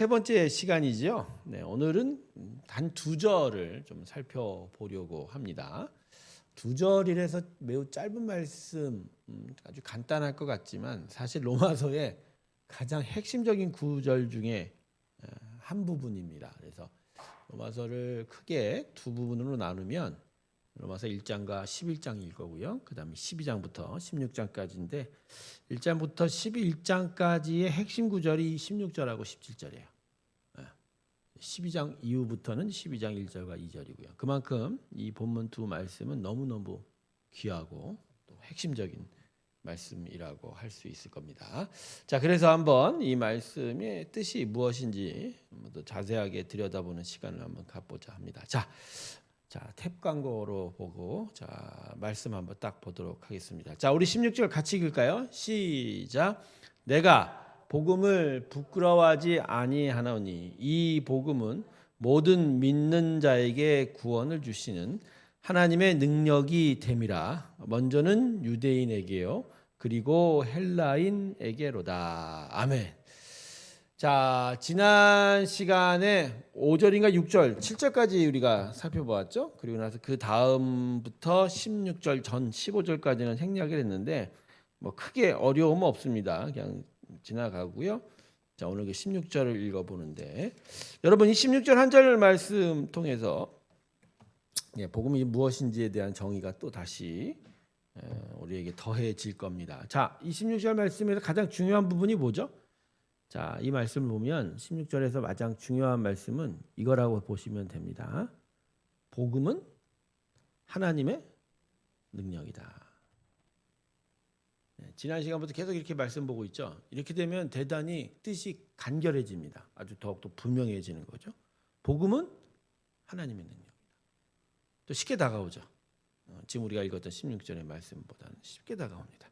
세 번째 시간이죠. 네, 오늘은 단 두 절을 좀 살펴보려고 합니다. 두 절이라서 매우 짧은 말씀, 아주 간단할 것 같지만 사실 로마서의 가장 핵심적인 구절 중에 한 부분입니다. 그래서 로마서를 크게 두 부분으로 나누면 로마서 1장과 11장일 거고요. 그 다음에 12장부터 16장까지인데 1장부터 11장까지의 핵심 구절이 16절하고 17절이에요. 12장 이후부터는 12장 1절과 2절이고요. 그만큼 이 본문 두 말씀은 너무너무 귀하고 또 핵심적인 말씀이라고 할 수 있을 겁니다. 자, 그래서 한번 이 말씀의 뜻이 무엇인지 더 자세하게 들여다보는 시간을 한번 갖보자 합니다. 자, 탭 광고로 보고 말씀 한번 딱 보도록 하겠습니다. 자, 우리 16절 같이 읽을까요? 시작. 내가 복음을 부끄러워하지 아니하노니 이 복음은 모든 믿는 자에게 구원을 주시는 하나님의 능력이 됨이라. 먼저는 유대인에게요, 그리고 헬라인에게로다. 아멘. 자, 지난 시간에 5절인가 6절, 7절까지 우리가 살펴보았죠. 그리고 나서 그 다음부터 16절 전 15절까지는 생략을 했는데 뭐 크게 어려움은 없습니다. 그냥 지나가고요. 자, 오늘 그 16절을 읽어보는데 여러분 이 16절 한 절 말씀 통해서 복음이 무엇인지에 대한 정의가 또 다시 우리에게 더해질 겁니다. 자, 이 16절 말씀에서 가장 중요한 부분이 뭐죠? 자, 이 말씀을 보면 16절에서 가장 중요한 말씀은 이거라고 보시면 됩니다. 복음은 하나님의 능력이다. 지난 시간부터 계속 이렇게 말씀 보고 있죠. 이렇게 되면 대단히 뜻이 간결해집니다. 아주 더욱더 분명해지는 거죠. 복음은 하나님의 능력이다. 또 쉽게 다가오죠. 지금 우리가 읽었던 16절의 말씀보다는 쉽게 다가옵니다.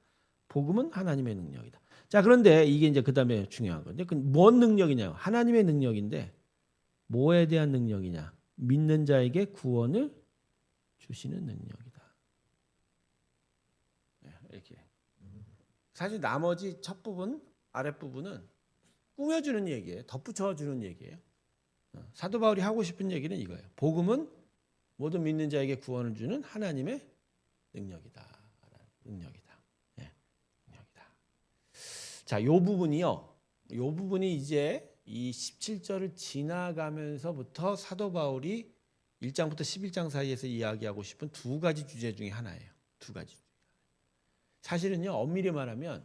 복음은 하나님의 능력이다. 자, 그런데 이게 이제 그 다음에 중요한 건데, 뭔 능력이냐? 하나님의 능력인데, 뭐에 대한 능력이냐? 믿는 자에게 구원을 주시는 능력이다. 이렇게. 사실 나머지 첫 부분, 아랫 부분은 꾸며주는 얘기예요. 덧붙여주는 얘기예요. 사도 바울이 하고 싶은 얘기는 이거예요. 복음은 모든 믿는 자에게 구원을 주는 하나님의 능력이다. 능력이다. 능력이다. 자, 요 부분이요. 요 부분이 이제 이 17절을 지나가면서부터 사도 바울이 1장부터 11장 사이에서 이야기하고 싶은 두 가지 주제 중에 하나예요. 두 가지. 사실은요, 엄밀히 말하면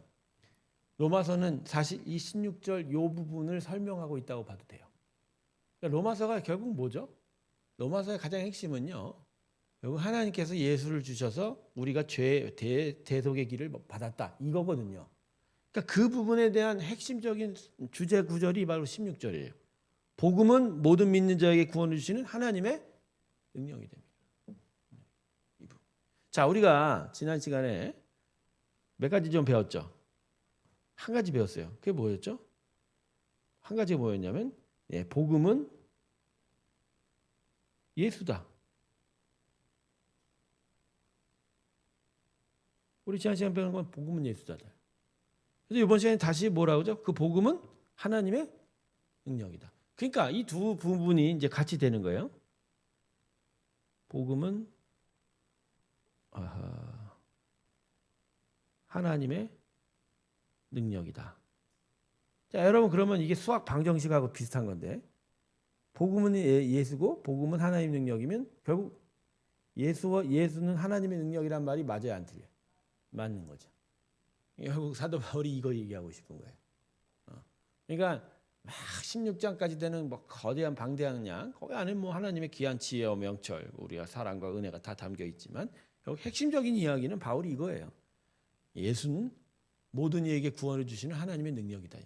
로마서는 사실 이 16절 요 부분을 설명하고 있다고 봐도 돼요. 그러니까 로마서가 결국 뭐죠? 로마서의 가장 핵심은요, 결국 하나님께서 예수를 주셔서 우리가 대속의 길을 받았다, 이거거든요. 그러니까 그 부분에 대한 핵심적인 주제 구절이 바로 16절이에요. 복음은 모든 믿는 자에게 구원을 주시는 하나님의 능력이 됩니다. 자, 우리가 지난 시간에 몇 가지 좀 배웠죠? 한 가지 배웠어요. 그게 뭐였죠? 한 가지가 뭐였냐면 복음은 예수다. 우리 지난 시간에 배운 건 복음은 예수다. 그래서 이번 시간에 다시 뭐라고 하죠? 그 복음은 하나님의 능력이다. 그러니까 이 두 부분이 이제 같이 되는 거예요. 복음은 하나님의 능력이다. 자, 여러분 그러면 이게 수학 방정식하고 비슷한 건데 복음은 예수고 복음은 하나님 능력이면 결국 예수는 하나님의 능력이란 말이 맞아야 안 틀려요? 맞는 거죠. 결국 사도 바울이 이거 얘기하고 싶은 거예요. 그러니까 막 16장까지 되는 뭐 거대한 방대한 양, 거기 안에 뭐 하나님의 귀한 지혜와 명철, 우리가 사랑과 은혜가 다 담겨 있지만 결국 핵심적인 이야기는 바울이 이거예요. 예수는 모든 이에게 구원을 주시는 하나님의 능력이다.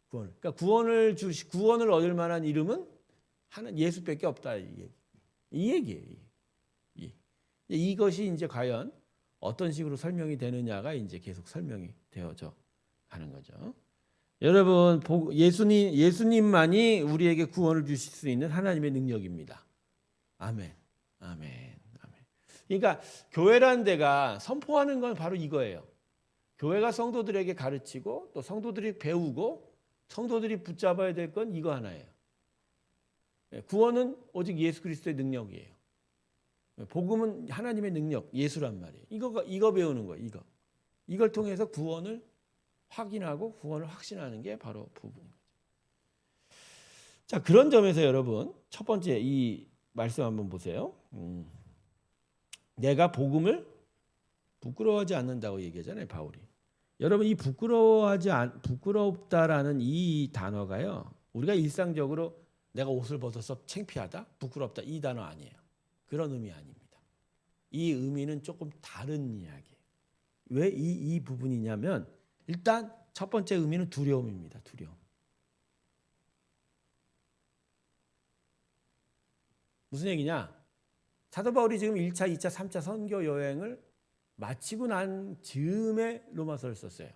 그러니까 구원을 얻을 만한 이름은 예수밖에 없다. 이 얘기예요. 이것이 이제 과연 어떤 식으로 설명이 되느냐가 이제 계속 설명이 되어져 가는 거죠. 여러분, 예수님만이 우리에게 구원을 주실 수 있는 하나님의 능력입니다. 아멘. 아멘. 그러니까 교회라는 데가 선포하는 건 바로 이거예요. 교회가 성도들에게 가르치고 또 성도들이 배우고 성도들이 붙잡아야 될 건 이거 하나예요. 구원은 오직 예수 그리스도의 능력이에요. 복음은 하나님의 능력, 예수란 말이에요. 이거 배우는 거예요. 이걸 통해서 구원을 확인하고 구원을 확신하는 게 바로 부분인 거죠. 자, 그런 점에서 여러분 첫 번째 이 말씀 한번 보세요. 내가 복음을 부끄러워하지 않는다고 얘기하잖아요, 바울이. 여러분 이 부끄럽다라는 이 단어가요. 우리가 일상적으로 내가 옷을 벗어서 창피하다, 부끄럽다 이 단어 아니에요. 그런 의미 아닙니다. 이 의미는 조금 다른 이야기예요. 왜 이 부분이냐면 일단 첫 번째 의미는 두려움입니다. 두려움. 무슨 얘기냐? 사도 바울이 지금 1차, 2차, 3차 선교 여행을 마치고 난 즈음에 로마서를 썼어요.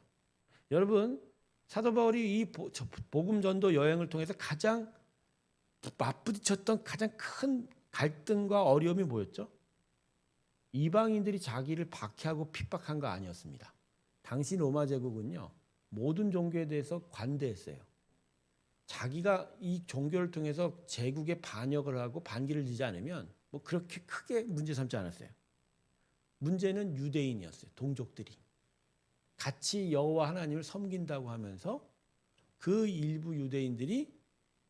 여러분 사도 바울이 이 복음 전도 여행을 통해서 가장 맞부딪혔던 가장 큰 갈등과 어려움이 뭐였죠? 이방인들이 자기를 박해하고 핍박한 거 아니었습니다. 당시 로마 제국은요 모든 종교에 대해서 관대했어요. 자기가 이 종교를 통해서 제국에 반역을 하고 반기를 지지 않으면 뭐 그렇게 크게 문제 삼지 않았어요. 문제는 유대인이었어요. 동족들이 같이 여호와 하나님을 섬긴다고 하면서 그 일부 유대인들이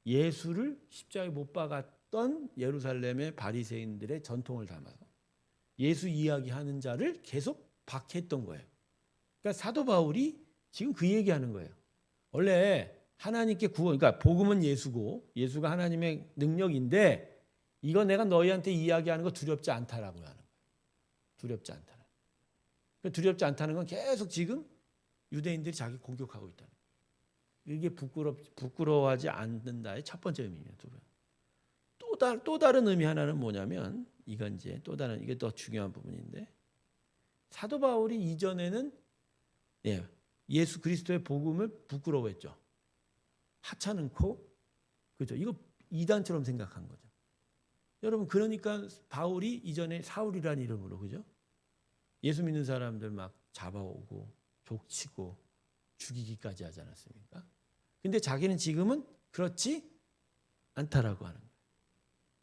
예수를 십자가에 못 박았던 예루살렘의 바리새인들의 전통을 담아서 예수 이야기하는 자를 계속 박해했던 거예요. 그러니까 사도 바울이 지금 그 얘기하는 거예요. 원래 하나님께 그러니까 복음은 예수고 예수가 하나님의 능력인데 이거 내가 너희한테 이야기하는 거 두렵지 않다라고 하는 거예요. 두렵지 않다는. 두렵지 않다는 건 계속 지금 유대인들이 자기 공격하고 있다는 거예요. 이게 부끄러워하지 않는다의 첫 번째 의미입니다. 또 다른 의미 하나는 뭐냐면 이건 이제 또 다른 이게 더 중요한 부분인데 사도 바울이 이전에는 예수 그리스도의 복음을 부끄러워했죠. 하찮고 그죠? 이거 이단처럼 생각한 거죠. 여러분 그러니까 바울이 이전에 사울이라는 이름으로 그죠? 예수 믿는 사람들 막 잡아오고 족치고 죽이기까지 하지 않았습니까? 근데 자기는 지금은 그렇지 않다라고 하는 거예요.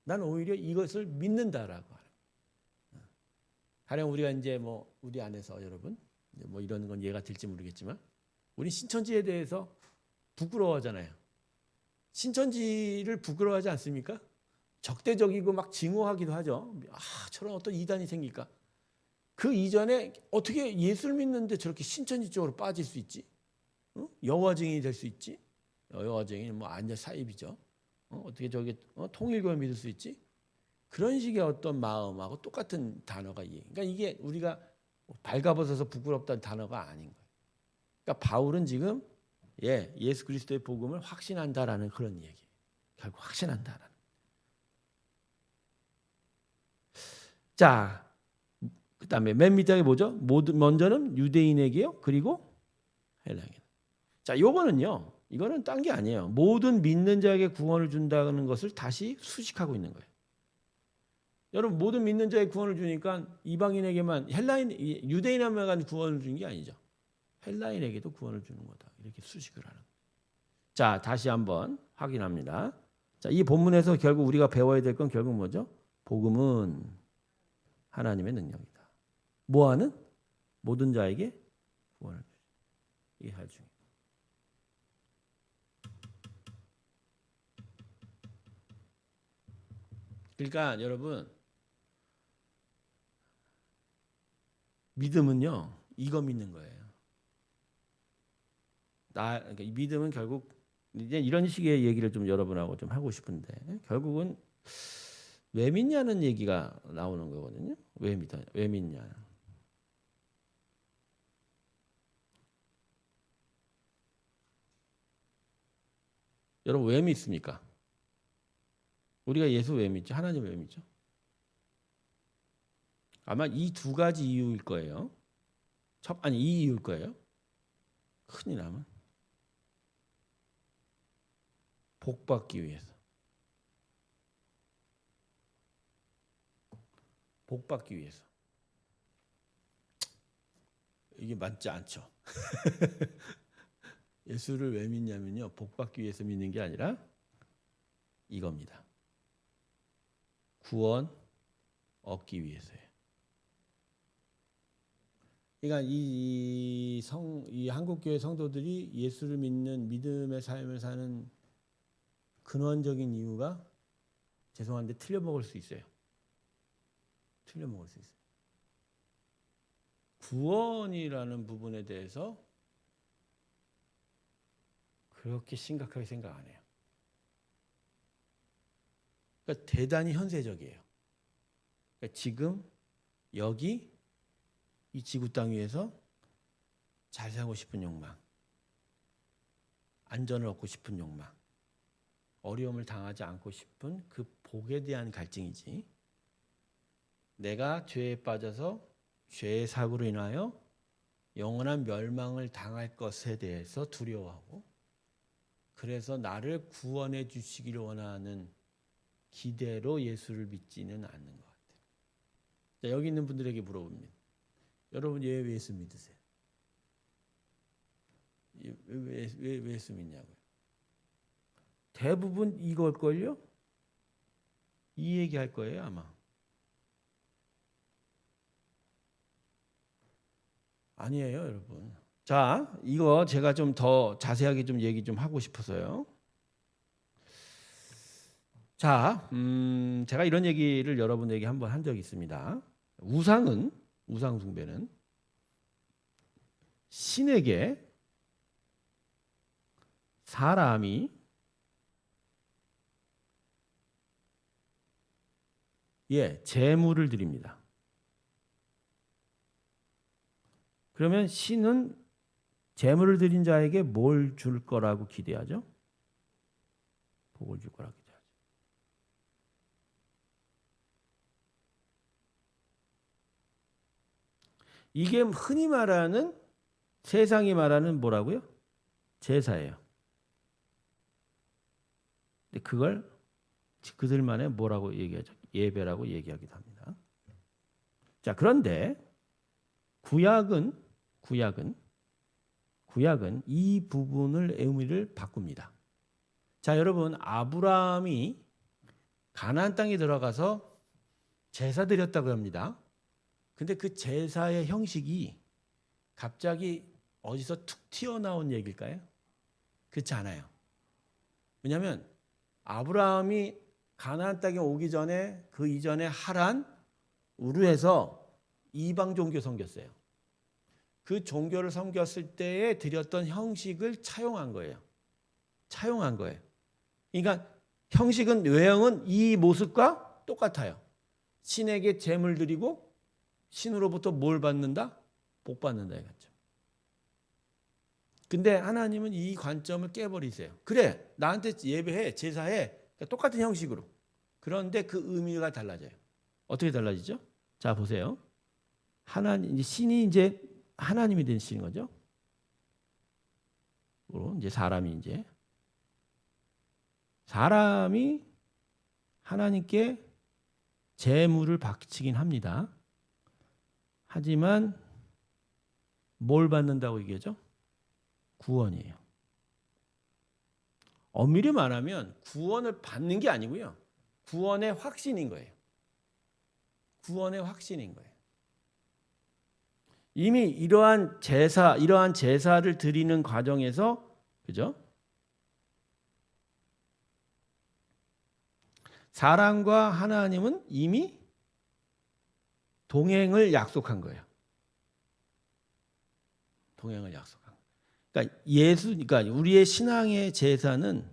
난 오히려 이것을 믿는다라고 하는 거예요. 가령 우리가 이제 뭐 우리 안에서 여러분 뭐 이런 건 이해가 될지 모르겠지만 우리 신천지에 대해서 부끄러워하잖아요. 신천지를 부끄러워하지 않습니까? 적대적이고 막 증오하기도 하죠. 저런 어떤 이단이 생길까? 그 이전에 어떻게 예수를 믿는데 저렇게 신천지 쪽으로 빠질 수 있지? 여호와 증인이 될 수 있지? 여호와 증인은 뭐 완전 사입이죠. 어떻게 저게 통일교를 믿을 수 있지? 그런 식의 어떤 마음하고 똑같은 단어가 그러니까 이게 우리가 발가벗어서 부끄럽다는 단어가 아닌 거예요. 그러니까 바울은 지금 예수 그리스도의 복음을 확신한다라는 그런 얘기예요. 결국 확신한다라는. 자, 그다음에 맨 밑에 뭐죠? 먼저는 유대인에게요. 그리고 헬라에게. 자, 요거는요. 이거는 딴 게 아니에요. 모든 믿는 자에게 구원을 준다는 것을 다시 수식하고 있는 거예요. 여러분 모든 믿는 자에게 구원을 주니까 이방인에게만 유대인에게만 구원을 주는 게 아니죠. 헬라인에게도 구원을 주는 거다. 이렇게 수식을 하는 거예요. 자, 다시 한번 확인합니다. 자, 이 본문에서 결국 우리가 배워야 될 건 결국 뭐죠? 복음은 하나님의 능력이다. 뭐하는? 모든 자에게 구원을 주시다. 이게 할 중이에요. 그러니까 여러분 믿음은요 이거 믿는 거예요. 그러니까 믿음은 결국 이제 이런 식의 얘기를 좀 여러분하고 좀 하고 싶은데 결국은 왜 믿냐는 얘기가 나오는 거거든요. 왜 믿냐? 여러분 왜 믿습니까? 우리가 예수 왜 믿죠? 하나님 왜 믿죠? 아마 이 두 가지 이유일 거예요. 이 이유일 거예요. 큰일 나면 복 받기 위해서. 복 받기 위해서. 이게 맞지 않죠. 예수를 왜 믿냐면요. 복받기 위해서 믿는 게 아니라 이겁니다. 구원 얻기 위해서예요. 그러니까 이 한국교회 성도들이 예수를 믿는 믿음의 삶을 사는 근원적인 이유가 죄송한데 틀려먹을 수 있어요. 틀려먹을 수 있어요. 구원이라는 부분에 대해서 그렇게 심각하게 생각 안 해요. 그러니까 대단히 현세적이에요. 그러니까 지금 여기 이 지구 땅 위에서 잘 살고 싶은 욕망, 안전을 얻고 싶은 욕망, 어려움을 당하지 않고 싶은 그 복에 대한 갈증이지, 내가 죄에 빠져서 죄의 사고로 인하여 영원한 멸망을 당할 것에 대해서 두려워하고 그래서 나를 구원해 주시기를 원하는 기대로 예수를 믿지는 않는 것 같아요. 자, 여기 있는 분들에게 물어봅니다. 여러분 왜 예수 믿으세요? 왜 예수 믿냐고요? 대부분 이걸걸요? 이 얘기할 거예요 아마. 아니에요 여러분. 자, 이거 제가 좀 더 자세하게 좀 얘기 좀 하고 싶어서요. 자, 제가 이런 얘기를 여러분에게 한번 한 적이 있습니다. 우상 숭배는 신에게 사람이 재물을 드립니다. 그러면 신은 재물을 드린 자에게 뭘 줄 거라고 기대하죠? 복을 줄 거라고 기대하죠. 이게 흔히 말하는 세상이 말하는 뭐라고요? 제사예요. 근데 그걸 그들만의 뭐라고 얘기하죠? 예배라고 얘기하기도 합니다. 자, 그런데 구약은 이 부분을 의미를 바꿉니다. 자, 여러분 아브라함이 가나안 땅에 들어가서 제사 드렸다고 합니다. 근데 그 제사의 형식이 갑자기 어디서 툭 튀어나온 얘기일까요? 그렇지 않아요. 왜냐하면 아브라함이 가나안 땅에 오기 전에 그 이전에 하란, 우르에서 이방 종교 섬겼어요. 그 종교를 섬겼을 때에 드렸던 형식을 차용한 거예요. 그러니까 형식은 외형은 이 모습과 똑같아요. 신에게 제물 드리고 신으로부터 뭘 받는다? 복 받는다 이거죠. 근데 하나님은 이 관점을 깨버리세요. 그래, 나한테 예배해, 제사해. 그러니까 똑같은 형식으로. 그런데 그 의미가 달라져요. 어떻게 달라지죠? 자, 보세요. 신이 이제 하나님이 된 신인 거죠. 이제 사람이 하나님께 제물을 바치긴 합니다. 하지만 뭘 받는다고 얘기하죠? 구원이에요. 엄밀히 말하면 구원을 받는 게 아니고요. 구원의 확신인 거예요. 이미 이러한 제사를 드리는 과정에서, 그죠? 사람과 하나님은 이미 동행을 약속한 거예요. 그러니까 우리의 신앙의 제사는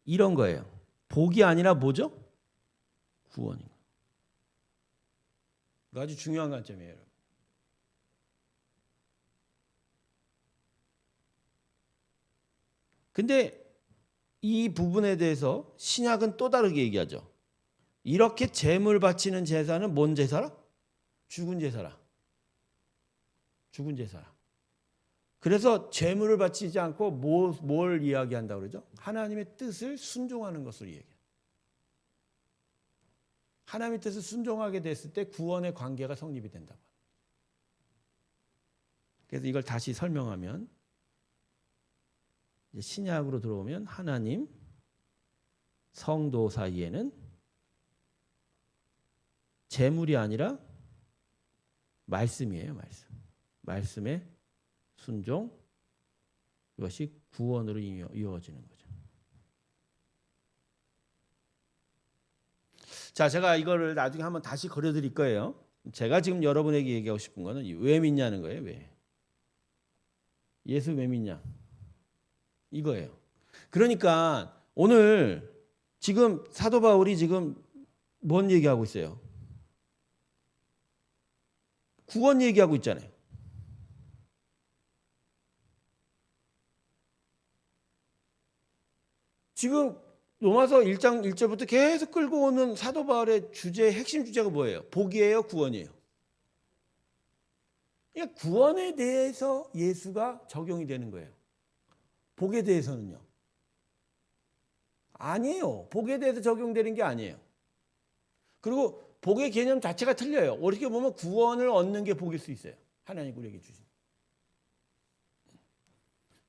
이런 거예요. 복이 아니라 뭐죠? 구원인 거예요. 아주 중요한 관점이에요, 여러분. 근데 이 부분에 대해서 신약은 또 다르게 얘기하죠. 이렇게 제물 바치는 제사는 뭔 제사라? 죽은 제사라. 그래서 제물을 바치지 않고 뭘 이야기한다고 그러죠? 하나님의 뜻을 순종하는 것을 얘기해요. 하나님의 뜻을 순종하게 됐을 때 구원의 관계가 성립이 된다고. 그래서 이걸 다시 설명하면 이제 신약으로 들어오면 하나님, 성도 사이에는 재물이 아니라 말씀이에요. 말씀의 순종, 이것이 구원으로 이루어지는 거죠. 자, 제가 이거를 나중에 한번 다시 그려드릴 거예요. 제가 지금 여러분에게 얘기하고 싶은 거는 왜 믿냐는 거예요. 왜? 예수 왜 믿냐? 이거예요. 그러니까 오늘 지금 사도 바울이 지금 뭔 얘기하고 있어요? 구원 얘기하고 있잖아요. 지금 로마서 1장 1절부터 계속 끌고 오는 사도 바울의 주제의 핵심 주제가 뭐예요? 복이에요? 구원이에요? 그러니까 구원에 대해서 예수가 적용이 되는 거예요. 복에 대해서는요? 아니에요. 복에 대해서 적용되는 게 아니에요. 그리고 복의 개념 자체가 틀려요. 어떻게 보면 구원을 얻는 게 복일 수 있어요. 하나님 우리에게 주신.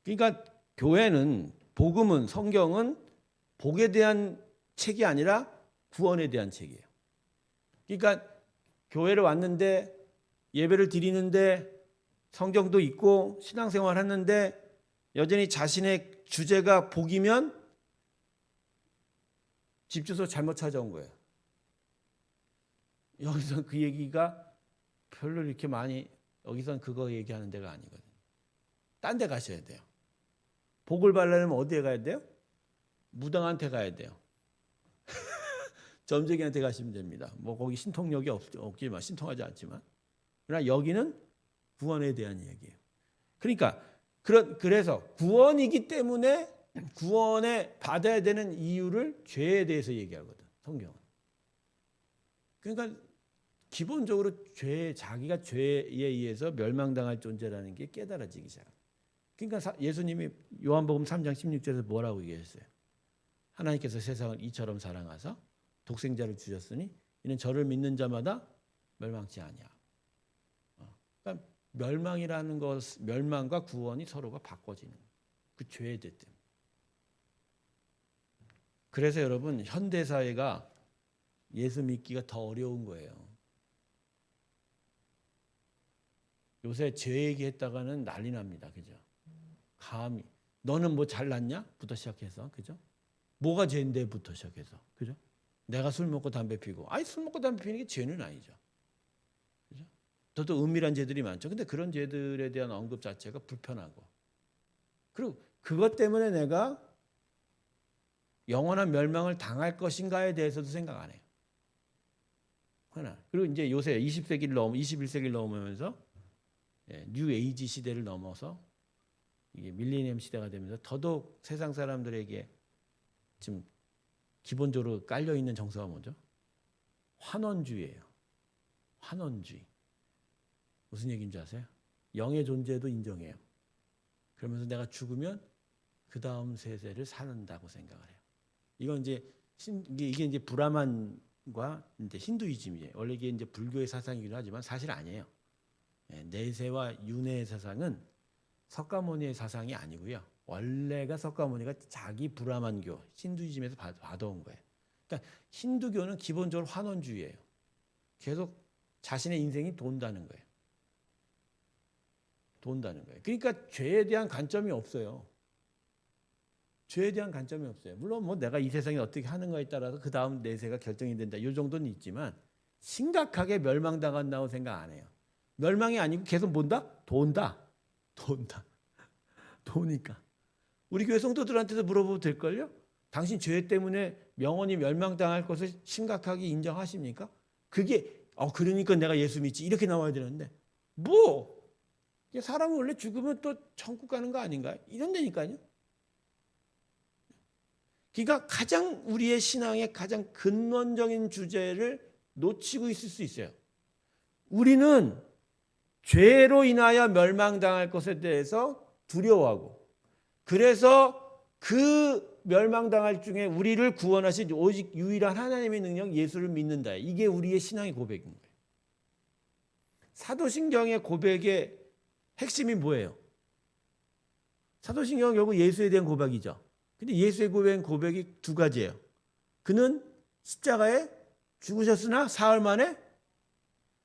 그러니까 교회는, 복음은, 성경은 복에 대한 책이 아니라 구원에 대한 책이에요. 그러니까 교회를 왔는데 예배를 드리는데 성경도 읽고 신앙생활 하는데 여전히 자신의 주제가 복이면 집 주소 잘못 찾아온 거예요. 여기서 그 얘기가 별로 이렇게 많이, 여기선 그거 얘기하는 데가 아니거든요. 딴 데 가셔야 돼요. 복을 받으려면 어디에 가야 돼요? 무당한테 가야 돼요. 점쟁이한테 가시면 됩니다. 뭐 거기 신통력이 없지만, 신통하지 않지만. 그러나 여기는 구원에 대한 얘기예요. 그러니까 그래서 구원이기 때문에 구원에 받아야 되는 이유를 죄에 대해서 얘기하거든, 성경은. 그러니까 기본적으로 자기가 죄에 의해서 멸망당할 존재라는 게 깨달아지기 시작합니다. 그러니까 예수님이 요한복음 3장 16절에서 뭐라고 얘기했어요? 하나님께서 세상을 이처럼 사랑하사 독생자를 주셨으니 이는 저를 믿는 자마다 멸망치 아니야. 그러니까 멸망이라는 것, 멸망과 구원이 서로가 바꿔지는 그 죄의 죄 때문에. 그래서 여러분, 현대 사회가 예수 믿기가 더 어려운 거예요. 요새 죄 얘기했다가는 난리 납니다. 그죠? 감히 너는 뭐 잘났냐? 부터 시작해서, 그죠? 뭐가 죄인데 부터 시작해서, 그죠? 내가 술 먹고 담배 피고, 아니 술 먹고 담배 피는 게 죄는 아니죠. 그죠? 더 은밀한 죄들이 많죠. 근데 그런 죄들에 대한 언급 자체가 불편하고, 그리고 그것 때문에 내가 영원한 멸망을 당할 것인가에 대해서도 생각 안 해요. 하나. 그리고 이제 요새 21세기를 넘으면서 뉴 에이지 시대를 넘어서 이게 밀레니엄 시대가 되면서 더더욱 세상 사람들에게 지금 기본적으로 깔려 있는 정서가 뭐죠? 환원주의예요. 환원주의. 무슨 얘기인지 아세요? 영의 존재도 인정해요. 그러면서 내가 죽으면 그 다음 세대를 사는다고 생각을 해요. 이건 이제 이게 이제 브라만과 이제 힌두이즘이에요. 원래 이게 이제 불교의 사상이기도 하지만 사실 아니에요. 내세와 윤회의 사상은 석가모니의 사상이 아니고요. 원래가 석가모니가 자기 브라만교, 힌두이즘에서 받아온 거예요. 그러니까 힌두교는 기본적으로 환원주의예요. 계속 자신의 인생이 돈다는 거예요. 돈다는 거예요. 그러니까 죄에 대한 관점이 없어요. 죄에 대한 관점이 없어요. 물론 뭐 내가 이 세상에 어떻게 하는가에 따라서 그 다음 내세가 결정이 된다, 이 정도는 있지만 심각하게 멸망당한다고 생각 안 해요. 멸망이 아니고 계속 뭔다? 돈다. 도니까. 우리 교회 성도들한테도 물어보면 될걸요? 당신 죄 때문에 영원히 멸망당할 것을 심각하게 인정하십니까? 그게 그러니까 내가 예수 믿지 이렇게 나와야 되는데 뭐 사람은 원래 죽으면 또 천국 가는 거 아닌가요? 이런 데니까요. 그러니까 가장 우리의 신앙의 가장 근원적인 주제를 놓치고 있을 수 있어요. 우리는 죄로 인하여 멸망당할 것에 대해서 두려워하고, 그래서 그 멸망당할 중에 우리를 구원하신 오직 유일한 하나님의 능력 예수를 믿는다. 이게 우리의 신앙의 고백인 거예요. 사도신경의 고백의 핵심이 뭐예요? 사도신경은 결국 예수에 대한 고백이죠. 근데 예수의 고백이 두 가지예요. 그는 십자가에 죽으셨으나 사흘 만에,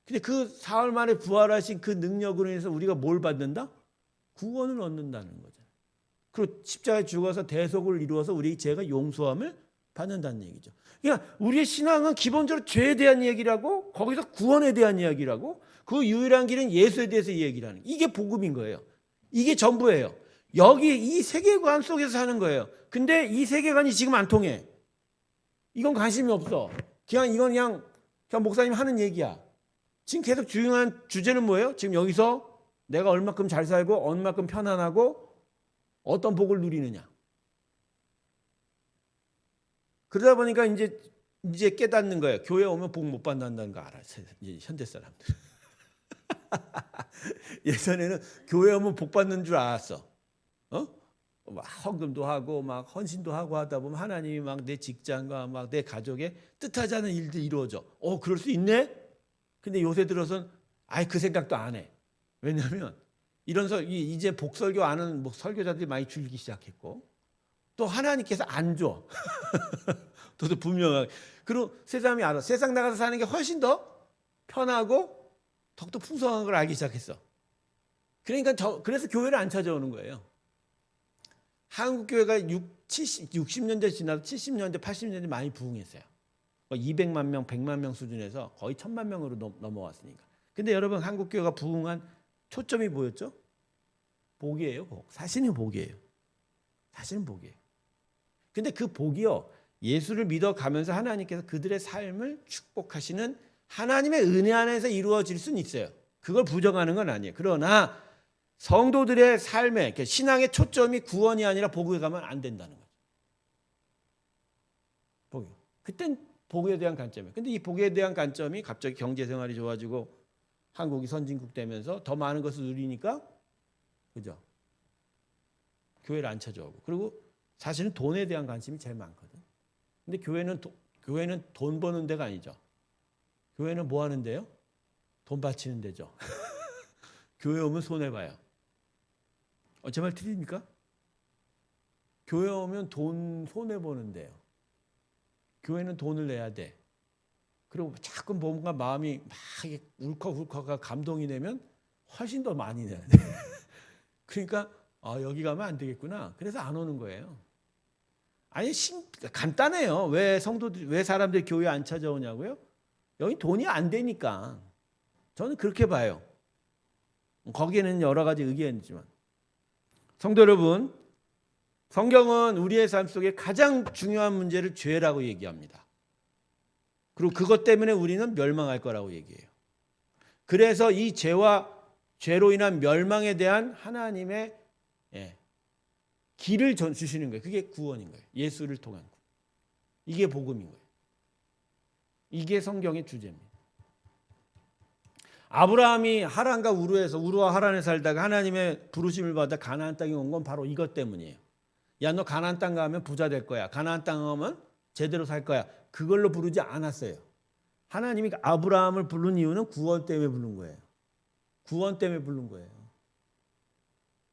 근데 그 사흘 만에 부활하신 그 능력으로 인해서 우리가 뭘 받는다? 구원을 얻는다는 거죠. 그리고 십자가에 죽어서 대속을 이루어서 우리 죄가 용서함을 받는다는 얘기죠. 그러니까 우리의 신앙은 기본적으로 죄에 대한 얘기라고, 거기서 구원에 대한 이야기라고, 그 유일한 길은 예수에 대해서 얘기를 하는, 이게 복음인 거예요. 이게 전부예요. 여기 이 세계관 속에서 사는 거예요. 근데 이 세계관이 지금 안 통해. 이건 관심이 없어. 그냥 목사님 하는 얘기야. 지금 계속 중요한 주제는 뭐예요? 지금 여기서 내가 얼마큼 잘 살고 얼마큼 편안하고 어떤 복을 누리느냐. 그러다 보니까 이제 깨닫는 거예요. 교회 오면 복 못 받는다는 거 알아. 이제 현대 사람들. 예전에는 교회 오면 복 받는 줄 알았어. 막 헌금도 하고 막 헌신도 하고 하다 보면 하나님이 막 내 직장과 막 내 가족의 뜻하지 않은 일들이 이루어져. 그럴 수 있네? 근데 요새 들어선 아예 그 생각도 안 해. 왜냐하면 이제 복설교 아는 설교자들이 많이 줄기 시작했고, 또 하나님께서 안 줘. 또 분명하게. 그리고 세상이 알아. 세상 나가서 사는 게 훨씬 더 편하고 더욱더 풍성한 걸 알기 시작했어. 그러니까 그래서 교회를 안 찾아오는 거예요. 한국 교회가 60년대 지나서 70년대, 80년대 많이 부흥했어요. 200만 명, 100만 명 수준에서 거의 1000만 명으로 넘어왔으니까. 근데 여러분, 한국 교회가 부흥한 초점이 뭐였죠? 복이에요, 복. 사실은 복이에요. 사실은 복이에요. 근데 그 복이요, 예수를 믿어가면서 하나님께서 그들의 삶을 축복하시는 하나님의 은혜 안에서 이루어질 수는 있어요. 그걸 부정하는 건 아니에요. 그러나 성도들의 삶에, 신앙의 초점이 구원이 아니라 복에 가면 안 된다는 거죠. 복이. 그땐 복에 대한 관점이에요. 근데 이 복에 대한 관점이 갑자기 경제생활이 좋아지고 한국이 선진국 되면서 더 많은 것을 누리니까, 그죠? 교회를 안 찾아오고. 그리고 사실은 돈에 대한 관심이 제일 많거든. 근데 교회는 돈 버는 데가 아니죠. 교회는 뭐 하는 데요? 돈 바치는 데죠. 교회 오면 손해봐요. 제 말 틀립니까? 교회 오면 돈 손해보는 데요. 교회는 돈을 내야 돼. 그리고 자꾸 뭔가 마음이 막 울컥울컥 감동이 되면 훨씬 더 많이 내야 돼. 그러니까 여기 가면 안 되겠구나. 그래서 안 오는 거예요. 아니, 간단해요. 왜 사람들이 교회 안 찾아오냐고요? 여기 돈이 안 되니까. 저는 그렇게 봐요. 거기에는 여러 가지 의견이 있지만. 성도 여러분, 성경은 우리의 삶 속에 가장 중요한 문제를 죄라고 얘기합니다. 그리고 그것 때문에 우리는 멸망할 거라고 얘기해요. 그래서 이 죄로 인한 멸망에 대한 하나님의 길을 주시는 거예요. 그게 구원인 거예요. 예수를 통한 구원. 이게 복음인 거예요. 이게 성경의 주제입니다. 아브라함이 하란과 우르와 하란에 살다가 하나님의 부르심을 받아 가나안 땅에 온 건 바로 이것 때문이에요. 야, 너 가나안 땅 가면 부자 될 거야. 가나안 땅 가면 제대로 살 거야. 그걸로 부르지 않았어요. 하나님이 아브라함을 부른 이유는 구원 때문에 부른 거예요. 구원 때문에 부른 거예요.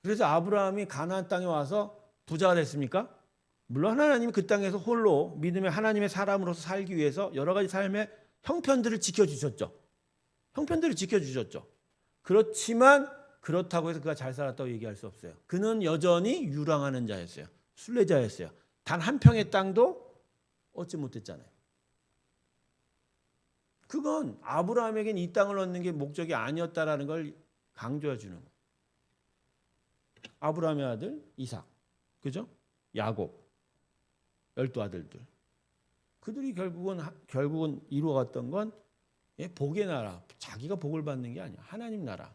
그래서 아브라함이 가나안 땅에 와서 부자가 됐습니까? 물론 하나님이 그 땅에서 홀로 믿음의 하나님의 사람으로서 살기 위해서 여러 가지 삶의 형편들을 지켜주셨죠. 그렇지만 그렇다고 해서 그가 잘 살았다고 얘기할 수 없어요. 그는 여전히 유랑하는 자였어요. 순례자였어요. 단 한 평의 땅도 얻지 못했잖아요. 그건 아브라함에겐 이 땅을 얻는 게 목적이 아니었다라는 걸 강조해 주는 거예요. 아브라함의 아들 이삭, 그죠? 야곱, 12아들들. 그들이 결국은 이루어갔던 건 복의 나라, 자기가 복을 받는 게 아니야. 하나님 나라,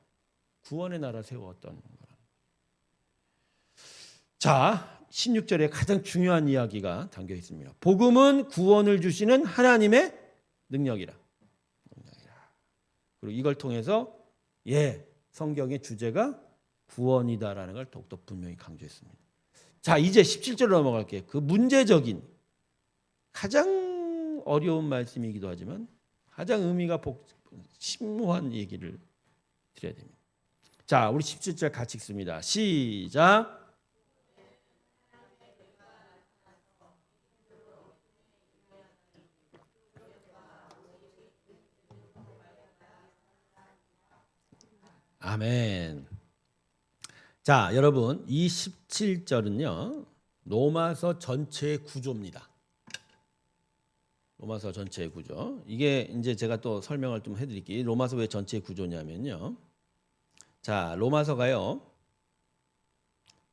구원의 나라 세웠던 거라. 자, 16절에 가장 중요한 이야기가 담겨 있습니다. 복음은 구원을 주시는 하나님의 능력이라. 그리고 이걸 통해서 성경의 주제가 구원이다라는 걸 더욱더 분명히 강조했습니다. 자, 이제 17절로 넘어갈게요. 그 문제적인 가장 어려운 말씀이기도 하지만 가장 의미가 심오한 얘기를 드려야 됩니다. 자, 우리 17절 같이 읽습니다. 시작. 아멘. 자, 여러분, 이 17절은요. 로마서 전체의 구조입니다. 로마서 전체의 구조. 이게 이제 제가 또 설명을 좀 해드릴게요. 로마서 왜 전체의 구조냐면요. 자, 로마서가요.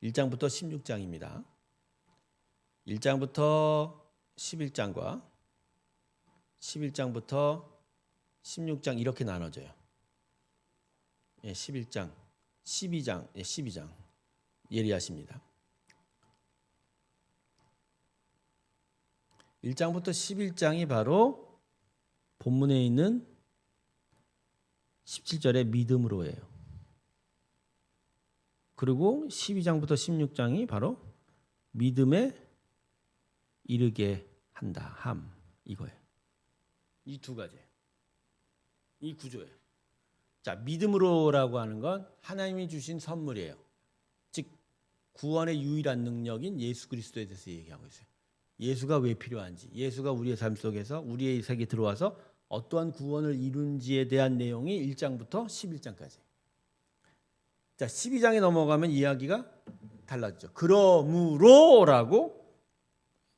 1장부터 16장입니다. 1장부터 11장과 11장부터 16장 이렇게 나눠져요. 예, 11장, 12장, 예, 12장 예리하십니다. 1장부터 11장이 바로 본문에 있는 17절의 믿음으로예요. 그리고 12장부터 16장이 바로 믿음에 이르게 한다. 함 이거예요. 이 두 가지. 이 구조예요. 자, 믿음으로라고 하는 건 하나님이 주신 선물이에요. 즉 구원의 유일한 능력인 예수 그리스도에 대해서 얘기하고 있어요. 예수가 왜 필요한지, 예수가 우리의 삶 속에서 우리의 세계에 들어와서 어떠한 구원을 이룬지에 대한 내용이 1장부터 11장까지. 자, 12장에 넘어가면 이야기가 달라지죠. 그러므로라고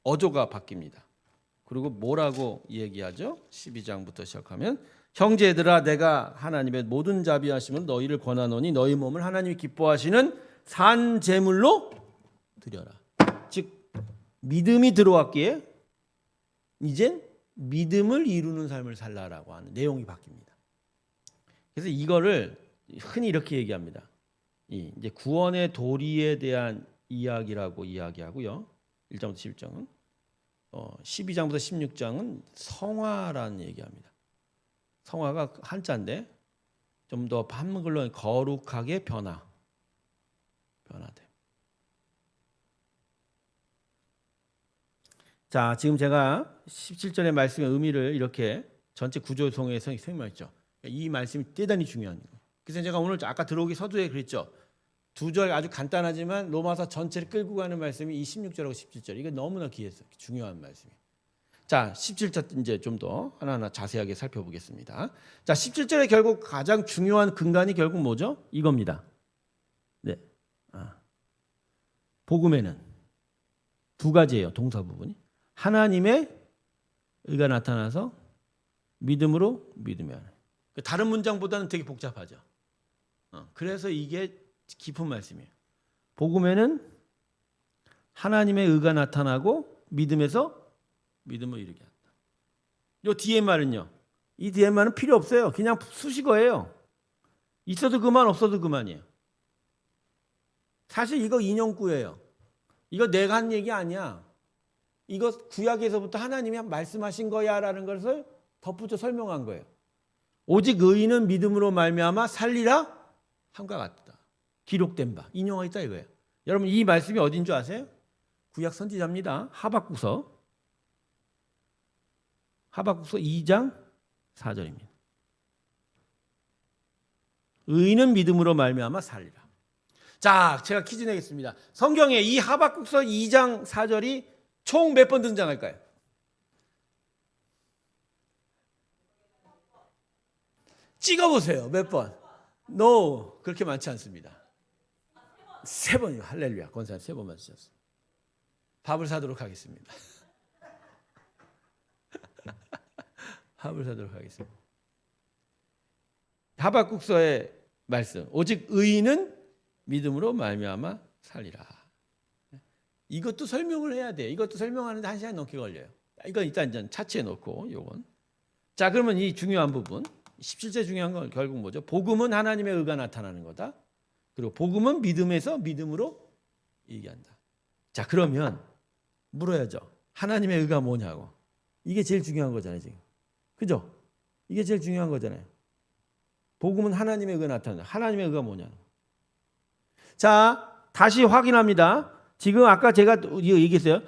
어조가 바뀝니다. 그리고 뭐라고 얘기하죠? 12장부터 시작하면 형제들아 내가 하나님의 모든 자비하심을 너희를 권하노니 너희 몸을 하나님이 기뻐하시는 산 제물로 드려라. 즉 믿음이 들어왔기에 이젠 믿음을 이루는 삶을 살라라고 하는 내용이 바뀝니다. 그래서 이거를 흔히 이렇게 얘기합니다. 이제 구원의 도리에 대한 이야기라고 이야기하고요. 1장부터 11장은 12장부터 16장은 성화라는 얘기합니다. 성화가 한자인데 좀 더 한글로 거룩하게 변화돼. 자, 지금 제가 17절의 말씀의 의미를 이렇게 전체 구조 성에서 설명했죠. 이 말씀이 대단히 중요한 거예요. 그래서 제가 오늘 아까 들어오기 서두에 그랬죠. 두 절 아주 간단하지만 로마서 전체를 끌고 가는 말씀이 이 16절하고 17절. 이게 너무나 귀해서 중요한 말씀이에요. 자, 17절 이제 좀 더 하나하나 자세하게 살펴보겠습니다. 자, 17절에 결국 가장 중요한 근간이 결국 뭐죠? 이겁니다. 네. 복음에는 두 가지예요. 동사 부분이. 하나님의 의가 나타나서 믿음으로 믿으며 하는. 다른 문장보다는 되게 복잡하죠. 그래서 이게 깊은 말씀이에요. 복음에는 하나님의 의가 나타나고 믿음에서 믿음을 이루게 한다. 이 뒤에 말은요. 이 뒤에 말은 필요 없어요. 그냥 수식어예요. 있어도 그만 없어도 그만이에요. 사실 이거 인용구예요. 이거 내가 한 얘기 아니야. 이거 구약에서부터 하나님이 말씀하신 거야라는 것을 덧붙여 설명한 거예요. 오직 의인은 믿음으로 말미암아 살리라 함과 같다. 기록된 바. 인용하고 있다 이거예요. 여러분 이 말씀이 어딘 줄 아세요? 구약 선지자입니다. 하박국서 2장 4절입니다. 의인은 믿음으로 말미암아 살리라. 자, 제가 퀴즈 내겠습니다. 성경에 이 하박국서 2장 4절이 총 몇 번 등장할까요? 찍어보세요. 몇 번? No, 그렇게 많지 않습니다. 3번이요. 할렐루야. 권사님 3번만 주셨어요. 밥을 사도록 하겠습니다. 밥을 사도록 하겠습니다. 하박국서의 말씀. 오직 의인은 믿음으로 말미암아 살리라. 이것도 설명을 해야 돼요. 이것도 설명하는데 1시간 넘게 걸려요. 이건 일단 차치해 놓고 요건. 자, 그러면 이 중요한 부분. 17제 중요한 건 결국 뭐죠? 복음은 하나님의 의가 나타나는 거다. 그리고 복음은 믿음에서 믿음으로 얘기한다. 자, 그러면 물어야죠. 하나님의 의가 뭐냐고. 이게 제일 중요한 거잖아요, 지금. 그죠? 이게 제일 중요한 거잖아요. 복음은 하나님의 의가 나타난다. 하나님의 의가 뭐냐. 자, 다시 확인합니다. 지금 아까 제가 얘기했어요.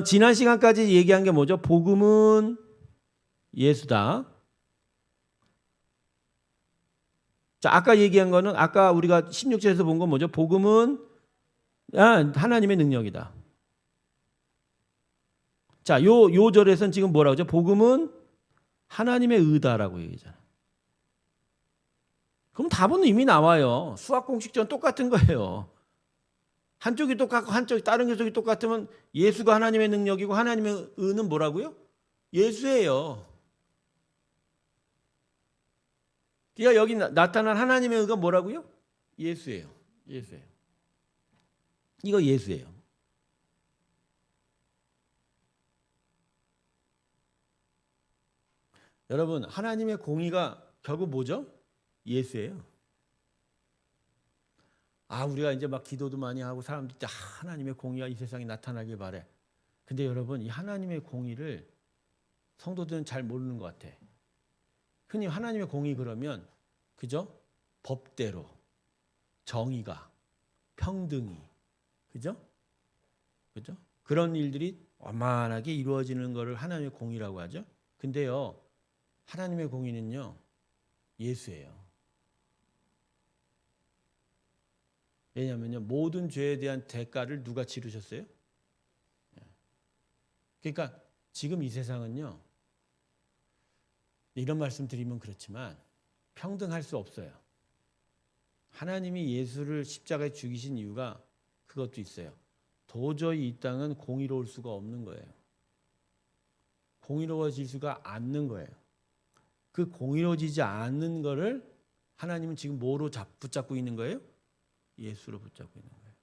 지난 시간까지 얘기한 게 뭐죠? 복음은 예수다. 자, 아까 얘기한 거는 아까 우리가 16절에서 본 건 뭐죠? 복음은 하나님의 능력이다. 자, 요 절에서는 지금 뭐라고 하죠? 복음은 하나님의 의다라고 얘기하잖아요. 그럼 답은 이미 나와요. 수학 공식전 똑같은 거예요. 한쪽이 똑같고 한쪽이 다른 쪽이 똑같으면 예수가 하나님의 능력이고 하나님의 의는 뭐라고요? 예수예요. 그러니까 여기 나타난 하나님의 의가 뭐라고요? 예수예요. 예수예요. 이거 예수예요. 여러분, 하나님의 공의가 결국 뭐죠? 예수예요. 우리가 이제 막 기도도 많이 하고 사람들이 하나님의 공의가 이 세상에 나타나길 바래. 근데 여러분, 이 하나님의 공의를 성도들은 잘 모르는 것 같아. 흔히 하나님의 공의 그러면 그죠? 법대로, 정의가, 평등이, 그죠? 그죠? 그런 일들이 완만하게 이루어지는 것을 하나님의 공의라고 하죠. 근데요, 하나님의 공의는요, 예수예요. 왜냐하면요, 모든 죄에 대한 대가를 누가 치르셨어요? 그러니까 지금 이 세상은요, 이런 말씀 드리면 그렇지만 평등할 수 없어요. 하나님이 예수를 십자가에 죽이신 이유가 그것도 있어요. 도저히 이 땅은 공의로울 수가 없는 거예요. 공의로워질 수가 않는 거예요. 그 공의로워지지 않는 거를 하나님은 지금 뭐로 붙잡고 있는 거예요? 예수로 붙잡고 있는 거예요.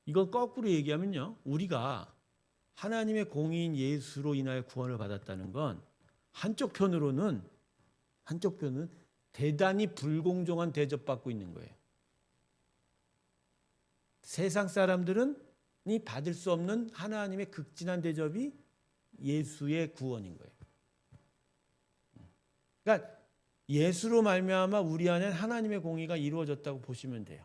이걸 거꾸로 얘기하면요, 우리가 하나님의 공의인 예수로 인하여 구원을 받았다는 건 한쪽 편은 대단히 불공정한 대접받고 있는 거예요. 세상 사람들은 받을 수 없는 하나님의 극진한 대접이 예수의 구원인 거예요. 그러니까 예수로 말미암아 우리 안에 하나님의 공의가 이루어졌다고 보시면 돼요.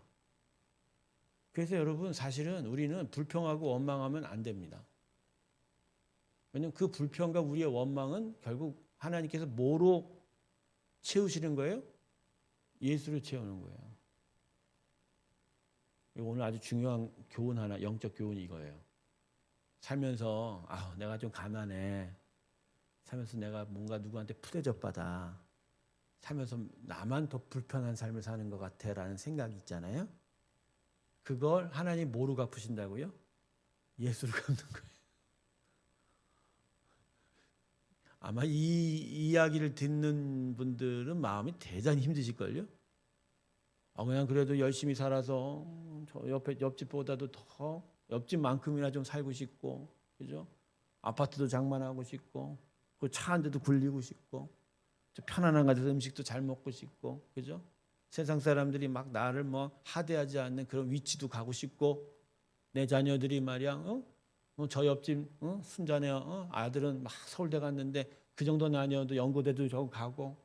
그래서 여러분, 사실은 우리는 불평하고 원망하면 안 됩니다. 왜냐하면 그 불평과 우리의 원망은 결국 하나님께서 뭐로 채우시는 거예요? 예수로 채우는 거예요. 오늘 아주 중요한 교훈 하나, 영적 교훈이 이거예요. 살면서 내가 좀 가난해. 살면서 내가 뭔가 누구한테 푸대접 받아. 살면서 나만 더 불편한 삶을 사는 것 같아라는 생각이 있잖아요. 그걸 하나님 뭐로 갚으신다고요? 예수로 갚는 거예요. 아마 이 이야기를 듣는 분들은 마음이 대단히 힘드실걸요. 그냥 그래도 열심히 살아서 저 옆집보다도 더 옆집만큼이나 좀 살고 싶고, 그죠? 아파트도 장만하고 싶고, 그 차 한 대도 굴리고 싶고, 편안한 곳에서 음식도 잘 먹고 싶고, 그죠? 세상 사람들이 막 나를 하대하지 않는 그런 위치도 가고 싶고, 내 자녀들이 말이야, 저 옆집 순자네 아들은 막 서울대 갔는데 그 정도는 아니어도 연고대도 저거 가고,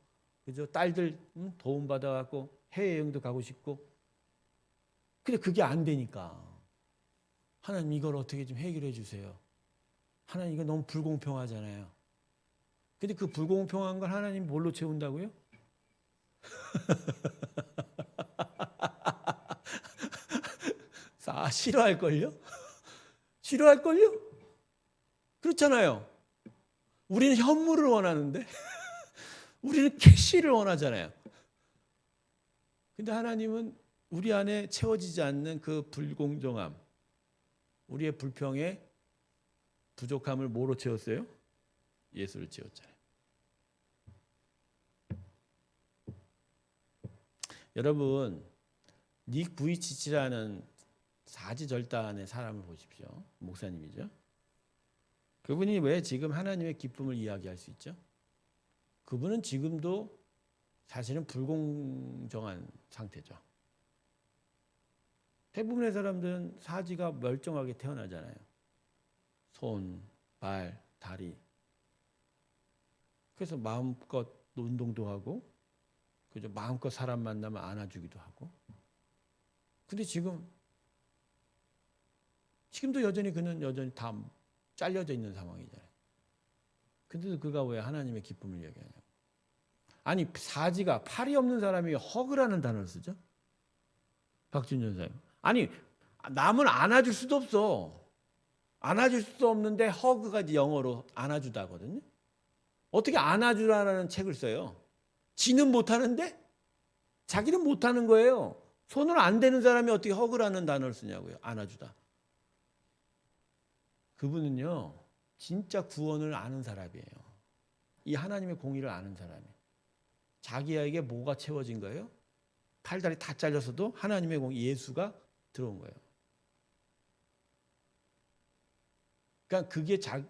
그죠? 딸들 도움 받아갖고 해외여행도 가고 싶고. 근데 그게 안 되니까 하나님 이걸 어떻게 좀 해결해 주세요. 하나님 이거 너무 불공평하잖아요. 근데 그 불공평한 걸 하나님 뭘로 채운다고요? 싫어할걸요? 싫어할걸요? 그렇잖아요. 우리는 현물을 원하는데 우리는 캐시를 원하잖아요. 근데 하나님은 우리 안에 채워지지 않는 그 불공정함, 우리의 불평의 부족함을 뭐로 채웠어요? 예수를 채웠잖아요. 여러분, 닉 부이치치라는 사지절단의 사람을 보십시오. 목사님이죠. 그분이 왜 지금 하나님의 기쁨을 이야기할 수 있죠? 그분은 지금도 사실은 불공정한 상태죠. 대부분의 사람들은 사지가 멀쩡하게 태어나잖아요. 손, 발, 다리. 그래서 마음껏 운동도 하고, 그죠? 마음껏 사람 만나면 안아주기도 하고. 근데 지금도 여전히 그는 다 잘려져 있는 상황이잖아요. 근데도 그가 왜 하나님의 기쁨을 얘기하냐고. 아니, 사지가 팔이 없는 사람이 허그라는 단어를 쓰죠. 박준현 선생님. 아니, 남은 안아줄 수도 없어. 안아줄 수도 없는데 허그가 영어로 안아주다거든요. 어떻게 안아주라는 책을 써요? 지는 못하는데 자기는 못하는 거예요. 손을 안 대는 사람이 어떻게 허그라는 단어를 쓰냐고요. 안아주다. 그분은요, 진짜 구원을 아는 사람이에요. 이 하나님의 공의를 아는 사람이에요. 자기에게 뭐가 채워진 거예요? 팔다리 다 잘렸어도 하나님의 공의 예수가 들어온 거예요. 그러니까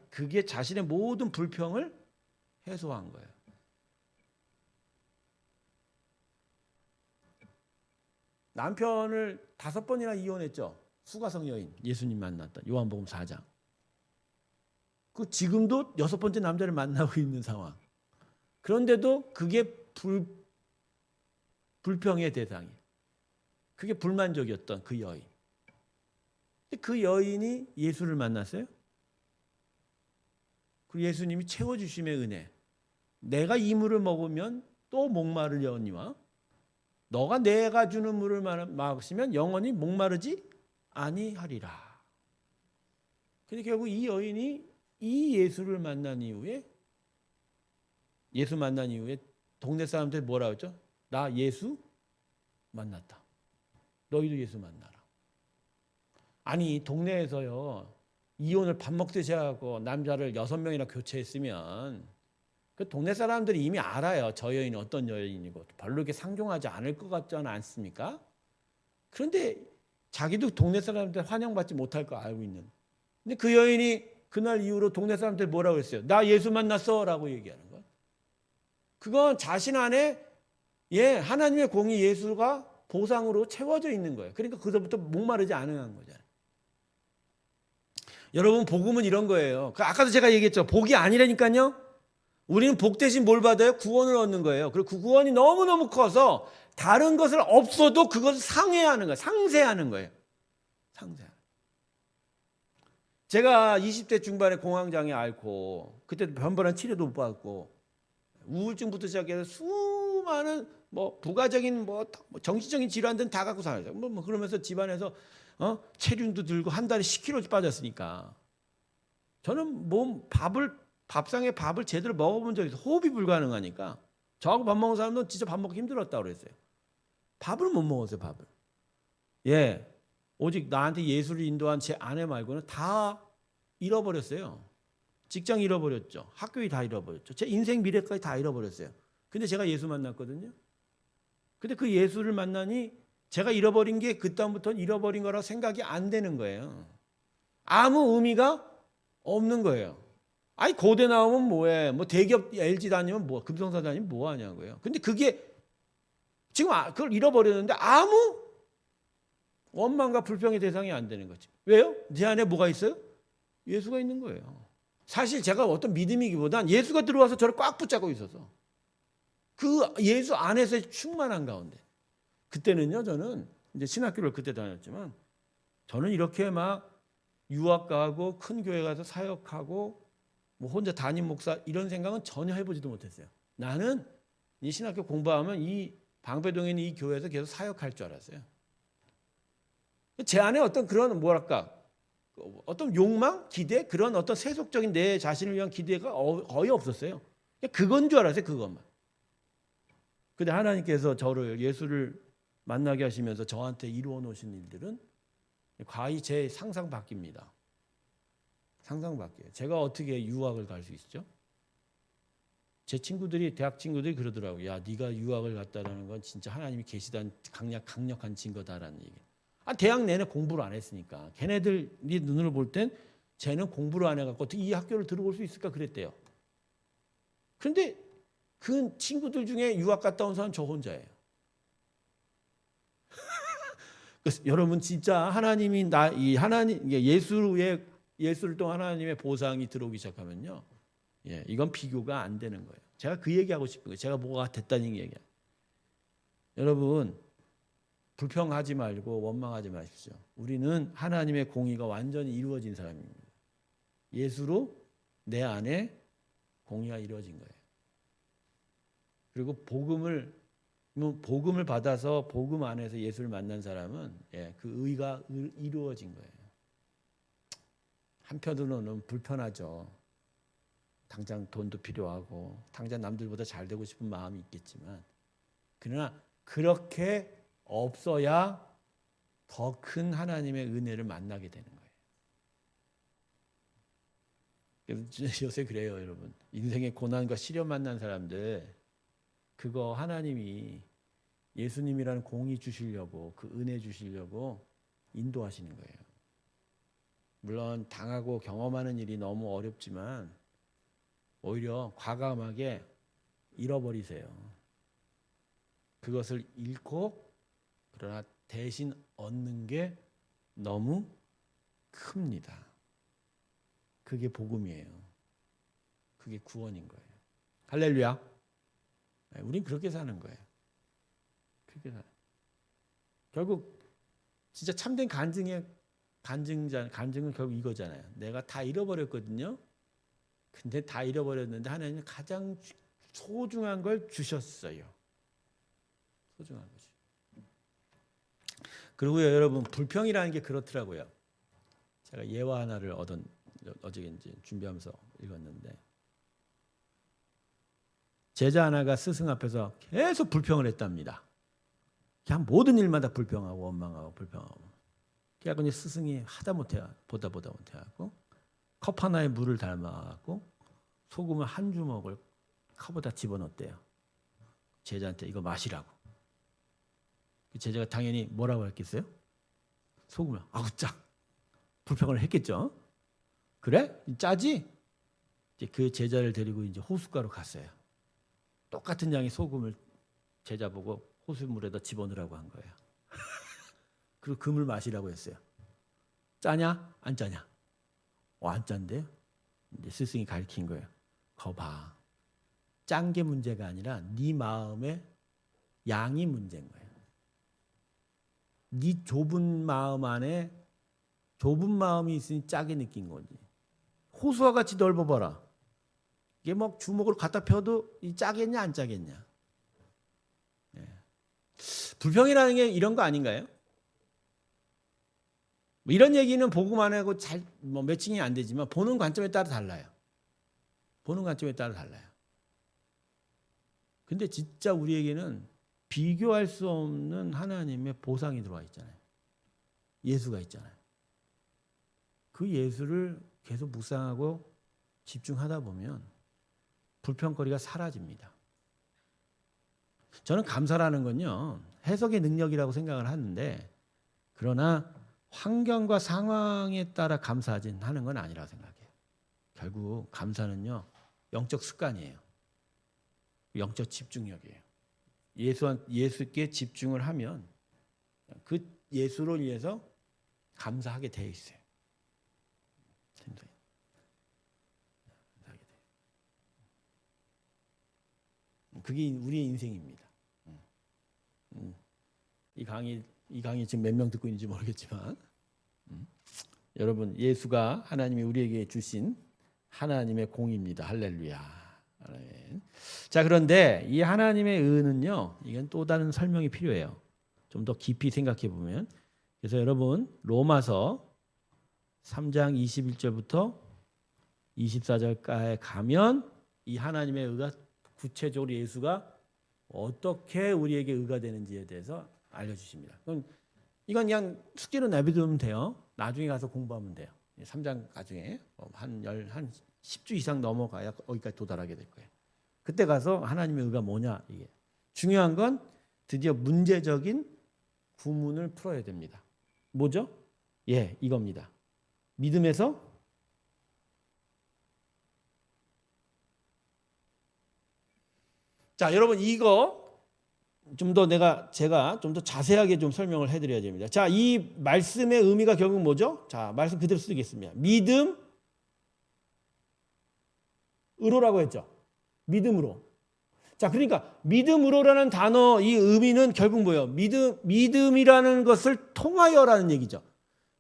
그게 자신의 모든 불평을 해소한 거예요. 남편을 5번이나 이혼했죠. 수가성 여인, 예수님 만났던 요한복음 4장. 그 지금도 6번째 남자를 만나고 있는 상황. 그런데도 그게 불평의 대상이에요. 그게 불만족이었던 그 여인. 그 여인이 예수를 만났어요. 그 예수님이 채워주심의 은혜. 내가 이 물을 먹으면 또 목마르려니와 너가 내가 주는 물을 마시면 영원히 목마르지 아니하리라. 근데 결국 이 여인이 이 예수를 만난 이후에 동네 사람들이 뭐라 했죠? 나 예수 만났다. 너희도 예수 만나라. 아니 동네에서요 이혼을 밥 먹듯이 하고 남자를 6명이나 교체했으면 그 동네 사람들이 이미 알아요. 저 여인이 어떤 여인이고 별로 이렇게 상종하지 않을 것 같지 않습니까? 그런데 자기도 동네 사람들 환영받지 못할 거 알고 있는. 근데 그 여인이 그날 이후로 동네 사람들 뭐라고 했어요? 나 예수 만났어 라고 얘기하는 거예요. 그건 자신 안에 하나님의 공의 예수가 보상으로 채워져 있는 거예요. 그러니까 그때부터 목마르지 않은 거잖아요. 여러분 복음은 이런 거예요. 아까도 제가 얘기했죠. 복이 아니라니까요. 우리는 복 대신 뭘 받아요? 구원을 얻는 거예요. 그리고 그 구원이 너무너무 커서 다른 것을 없어도 그것을 상회하는 거예요. 상세하는 거예요. 상세하는. 제가 20대 중반에 공황장애 앓고 그때 변변한 치료도 못 받고 우울증부터 시작해서 수많은 부가적인 정신적인 질환들은 다 갖고 살아요. 그러면서 집안에서 체중도 들고 한 달에 10kg 빠졌으니까 저는 밥상에 밥을 제대로 먹어본 적이 있어요. 호흡이 불가능하니까 저하고 밥 먹는 사람도 진짜 밥 먹기 힘들었다고 그랬어요. 밥을 못 먹었어요. 밥을. 오직 나한테 예수를 인도한 제 아내 말고는 다 잃어버렸어요. 직장 잃어버렸죠. 학교 다 잃어버렸죠. 제 인생 미래까지 다 잃어버렸어요. 근데 제가 예수 만났거든요. 근데 그 예수를 만나니 제가 잃어버린 게 그다음부터는 잃어버린 거라고 생각이 안 되는 거예요. 아무 의미가 없는 거예요. 아니 고대 나오면 뭐해? 대기업 LG 다니면 금성사 다니면 뭐 하냐고요. 근데 그게 지금 그걸 잃어버렸는데 아무 원망과 불평의 대상이 안 되는 거지. 왜요? 제 안에 뭐가 있어요? 예수가 있는 거예요. 사실 제가 어떤 믿음이기보단 예수가 들어와서 저를 꽉 붙잡고 있어서 그 예수 안에서의 충만한 가운데 그때는요 저는 이제 신학교를 그때 다녔지만 저는 이렇게 막 유학 가고 큰 교회 가서 사역하고 혼자 담임 목사 이런 생각은 전혀 해보지도 못했어요. 나는 이 신학교 공부하면 이 방배동에 있는 이 교회에서 계속 사역할 줄 알았어요. 제 안에 어떤 그런 어떤 욕망, 기대, 그런 어떤 세속적인 내 자신을 위한 기대가 거의 없었어요. 그건 줄 알았어요. 그것만. 근데 하나님께서 저를 예수를 만나게 하시면서 저한테 이루어 놓으신 일들은 거의 제 상상 밖입니다. 상상 밖이에요. 제가 어떻게 유학을 갈 수 있죠? 제 친구들이 대학 친구들이 그러더라고요. 야, 네가 유학을 갔다라는 건 진짜 하나님이 계시다는 강력한 증거다라는 얘기. 대학 내내 공부를 안 했으니까 걔네들이 눈으로 볼 땐 쟤는 공부를 안 해갖고 어떻게 이 학교를 들어올 수 있을까 그랬대요. 그런데 그 친구들 중에 유학 갔다 온 사람 저 혼자예요. 그래서 여러분 진짜 하나님이 예수를 통한 하나님의 보상이 들어오기 시작하면요, 이건 비교가 안 되는 거예요. 제가 그 얘기하고 싶은 거예요. 제가 뭐가 됐다는 얘기야. 여러분 불평하지 말고 원망하지 마십시오. 우리는 하나님의 공의가 완전히 이루어진 사람입니다. 예수로 내 안에 공의가 이루어진 거예요. 그리고 복음을 받아서 복음 안에서 예수를 만난 사람은 그 의가 이루어진 거예요. 한편으로는 불편하죠. 당장 돈도 필요하고 당장 남들보다 잘 되고 싶은 마음이 있겠지만 그러나 그렇게 없어야 더 큰 하나님의 은혜를 만나게 되는 거예요. 그래서 요새 그래요, 여러분. 인생의 고난과 시련 만난 사람들, 그거 하나님이 예수님이라는 공의 주시려고, 그 은혜 주시려고 인도하시는 거예요. 물론 당하고 경험하는 일이 너무 어렵지만 오히려 과감하게 잃어버리세요. 그것을 잃고 그러나 대신 얻는 게 너무 큽니다. 그게 복음이에요. 그게 구원인 거예요. 할렐루야. 우린 그렇게 사는 거예요. 그렇게 사. 결국 진짜 참된 간증은 결국 이거잖아요. 내가 다 잃어버렸거든요. 근데 다 잃어버렸는데 하나님은 가장 소중한 걸 주셨어요. 소중한 거지. 그리고요, 여러분, 불평이라는 게 그렇더라고요. 제가 예화 하나를 어저께 이제 준비하면서 읽었는데, 제자 하나가 스승 앞에서 계속 불평을 했답니다. 그냥 모든 일마다 불평하고 원망하고 불평하고. 그래서 이제 스승이 보다 못해갖고 컵 하나에 물을 담아갖고 소금을 한 주먹을 컵에다 집어넣었대요. 제자한테 이거 마시라고. 제자가 당연히 뭐라고 했겠어요? 소금을 아우 짜. 불평을 했겠죠. 그래? 짜지? 이제 그 제자를 데리고 이제 호숫가로 갔어요. 똑같은 양의 소금을 제자 보고 호수물에다 집어넣으라고 한 거예요. 그리고 그 물 마시라고 했어요. 짜냐? 안 짜냐? 안 짠데요? 이제 스승이 가르친 거예요. 거 봐. 짠 게 문제가 아니라 네 마음의 양이 문제인 거예요. 네 좁은 마음 안에 좁은 마음이 있으니 짜게 느낀 거지. 호수와 같이 넓어봐라. 이게 뭐 주먹으로 갖다 펴도 이 짜겠냐 안 짜겠냐. 네. 불평이라는 게 이런 거 아닌가요? 뭐 이런 얘기는 복음 안 하고 뭐 매칭이 안 되지만 보는 관점에 따라 달라요. 보는 관점에 따라 달라요. 근데 진짜 우리에게는 비교할 수 없는 하나님의 보상이 들어와 있잖아요. 예수가 있잖아요. 그 예수를 계속 묵상하고 집중하다 보면 불평거리가 사라집니다. 저는 감사라는 건요, 해석의 능력이라고 생각을 하는데, 그러나 환경과 상황에 따라 감사하는 건 아니라고 생각해요. 결국 감사는요, 영적 습관이에요. 영적 집중력이에요. 예수께 집중을 하면 그 예수를 위해서 감사하게 되어 있어요. 그게 우리의 인생입니다. 이 강의 지금 몇 명 듣고 있는지 모르겠지만, 여러분, 예수가 하나님이 우리에게 주신 하나님의 공입니다. 할렐루야. 자, 그런데 이 하나님의 은은요, 이건 또 다른 설명이 필요해요. 좀 더 깊이 생각해 보면. 그래서 여러분, 로마서 3장 21절부터 24절까지 가면 이 하나님의 의가 구체적으로 예수가 어떻게 우리에게 의가 되는지에 대해서 알려주십니다. 이건 그냥 숙제로 내비두면 돼요. 나중에 가서 공부하면 돼요. 3장 나중에 한 10주 이상 넘어가야 거기까지 도달하게 될 거예요. 그때 가서 하나님의 의가 뭐냐, 이게 중요한 건 드디어 문제적인 구문을 풀어야 됩니다. 뭐죠? 예, 이겁니다. 믿음에서 자, 여러분, 이거 좀 더 제가 좀 더 자세하게 좀 설명을 해드려야 됩니다. 자, 이 말씀의 의미가 결국 뭐죠? 자, 말씀 그대로 쓰겠습니다. 믿음으로라고 했죠. 믿음으로. 자, 그러니까 믿음으로라는 단어, 이 의미는 결국 뭐예요? 믿음이라는 것을 통하여라는 얘기죠.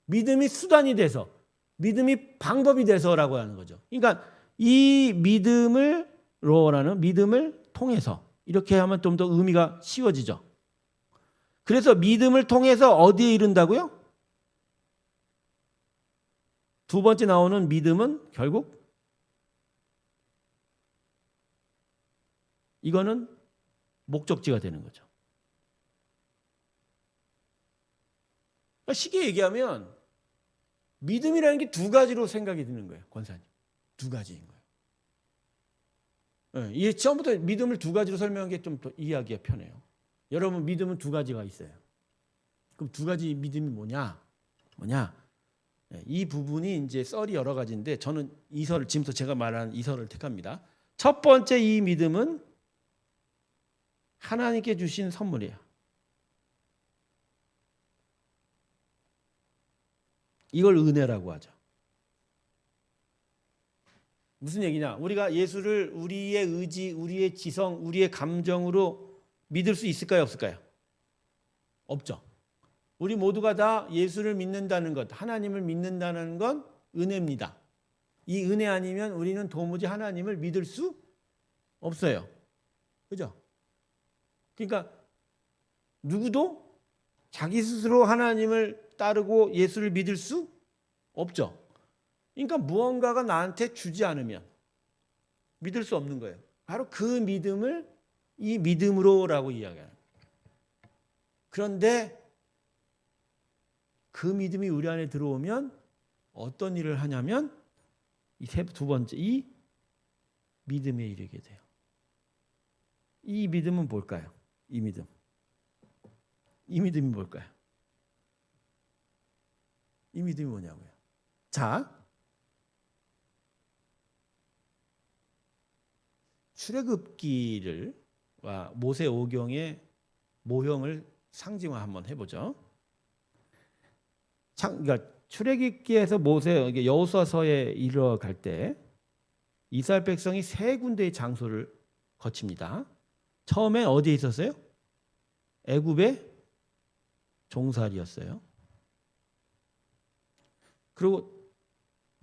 믿음이 수단이 돼서, 믿음이 방법이 돼서라고 하는 거죠. 그러니까 이 믿음을 통해서, 이렇게 하면 좀 더 의미가 쉬워지죠. 그래서 믿음을 통해서 어디에 이른다고요? 두 번째 나오는 믿음은 결국 이거는 목적지가 되는 거죠. 그러니까 쉽게 얘기하면 믿음이라는 게 두 가지로 생각이 드는 거예요. 권사님. 두 가지인 거예요. 이 처음부터 믿음을 두 가지로 설명한 게 좀 더 이해하기가 편해요. 여러분 믿음은 두 가지가 있어요. 그럼 두 가지 믿음이 뭐냐? 이 부분이 이제 썰이 여러 가지인데 저는 이설을 지금부터 제가 말한 이설을 택합니다. 첫 번째 이 믿음은 하나님께 주신 선물이에요. 이걸 은혜라고 하죠. 무슨 얘기냐? 우리가 예수를 우리의 의지, 우리의 지성, 우리의 감정으로 믿을 수 있을까요? 없을까요? 없죠. 우리 모두가 다 예수를 믿는다는 것, 하나님을 믿는다는 건 은혜입니다. 이 은혜 아니면 우리는 도무지 하나님을 믿을 수 없어요. 그죠? 그러니까 누구도 자기 스스로 하나님을 따르고 예수를 믿을 수 없죠. 그러니까 무언가가 나한테 주지 않으면 믿을 수 없는 거예요. 바로 그 믿음을 이 믿음으로라고 이야기해요. 그런데 그 믿음이 우리 안에 들어오면 어떤 일을 하냐면 두 번째 이 믿음에 이르게 돼요. 이 믿음은 뭘까요? 이 믿음이 뭘까요? 이 믿음이 뭐냐고요? 자, 출애굽기를 모세 오경의 모형을 상징화 한번 해보죠. 그러니까 출애굽기에서 모세 여호수아서에 이르러갈 때 이스라엘 백성이 세 군데의 장소를 거칩니다. 처음에 어디에 있었어요? 애굽의 종살이였어요. 그리고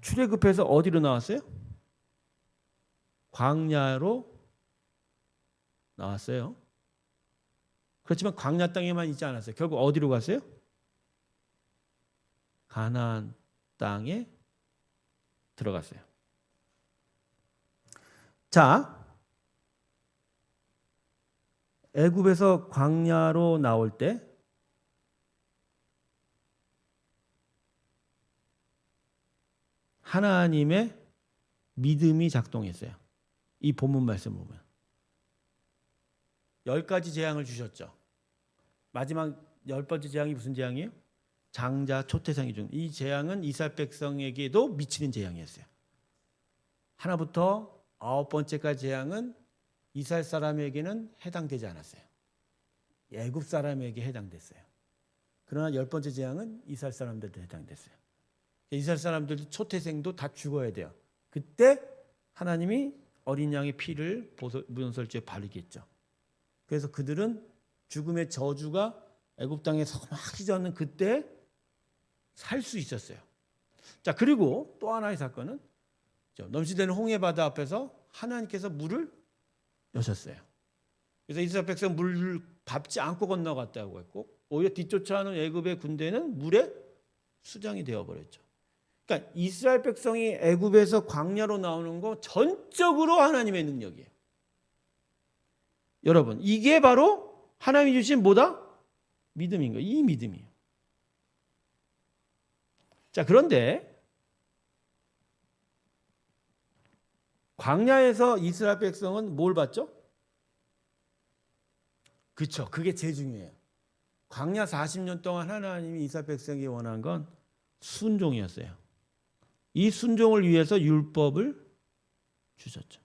출애굽해서 어디로 나왔어요? 광야로 나왔어요. 그렇지만 광야 땅에만 있지 않았어요. 결국 어디로 갔어요? 가나안 땅에 들어갔어요. 자, 애굽에서 광야로 나올 때 하나님의 믿음이 작동했어요. 이 본문 말씀 보면 10가지 재앙을 주셨죠. 마지막 10번째 재앙이 무슨 재앙이에요? 장자 초태생이 준. 이 재앙은 이스라엘 백성에게도 미치는 재앙이었어요. 하나부터 9번째까지 재앙은 이스라엘 사람에게는 해당되지 않았어요. 애굽 사람에게 해당됐어요. 그러나 10번째 재앙은 이스라엘 사람들한테 해당됐어요. 이스라엘 사람들도 초태생도 다 죽어야 돼요. 그때 하나님이 어린 양의 피를 문설주에 바르겠죠. 그래서 그들은 죽음의 저주가 애굽 땅에 서막히 젖는 그때 살 수 있었어요. 자, 그리고 또 하나의 사건은 넘치되는 홍해 바다 앞에서 하나님께서 물을 여셨어요. 그래서 이스라엘 백성 물을 밟지 않고 건너갔다고 했고 오히려 뒤쫓아오는 애굽의 군대는 물에 수장이 되어버렸죠. 그러니까 이스라엘 백성이 애굽에서 광야로 나오는 거 전적으로 하나님의 능력이에요. 여러분, 이게 바로 하나님이 주신 뭐다? 믿음인 거예요. 이 믿음이에요. 자, 그런데 광야에서 이스라엘 백성은 뭘 받죠? 그렇죠. 그게 제일 중요해요. 광야 40년 동안 하나님이 이스라엘 백성이 원한 건 순종이었어요. 이 순종을 위해서 율법을 주셨죠.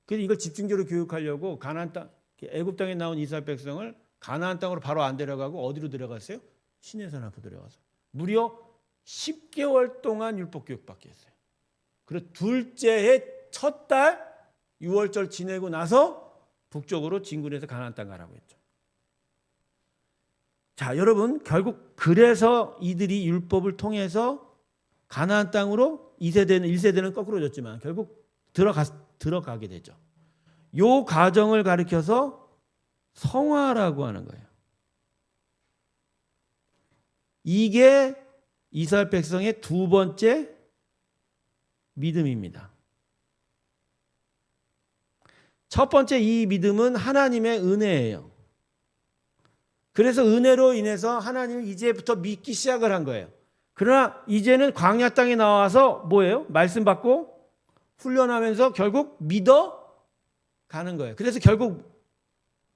그래서 이걸 집중적으로 교육하려고 가나안 땅, 애굽 땅에 나온 이스라엘 백성을 가나안 땅으로 바로 안 데려가고 어디로 데려갔어요? 시내산 앞으로 데려가서 무려 10개월 동안 율법 교육받게 했어요. 그리고 둘째 해 첫 달 6월절 지내고 나서 북쪽으로 진군해서 가나안 땅 가라고 했죠. 자, 여러분, 결국 그래서 이들이 율법을 통해서 가나안 땅으로 1세대는 거꾸로 졌지만 결국 들어가게 되죠. 요 과정을 가리켜서 성화라고 하는 거예요. 이게 이스라엘 백성의 두 번째 믿음입니다. 첫 번째 이 믿음은 하나님의 은혜예요. 그래서 은혜로 인해서 하나님을 이제부터 믿기 시작을 한 거예요. 그러나 이제는 광야 땅에 나와서 뭐예요? 말씀 받고 훈련하면서 결국 믿어 가는 거예요. 그래서 결국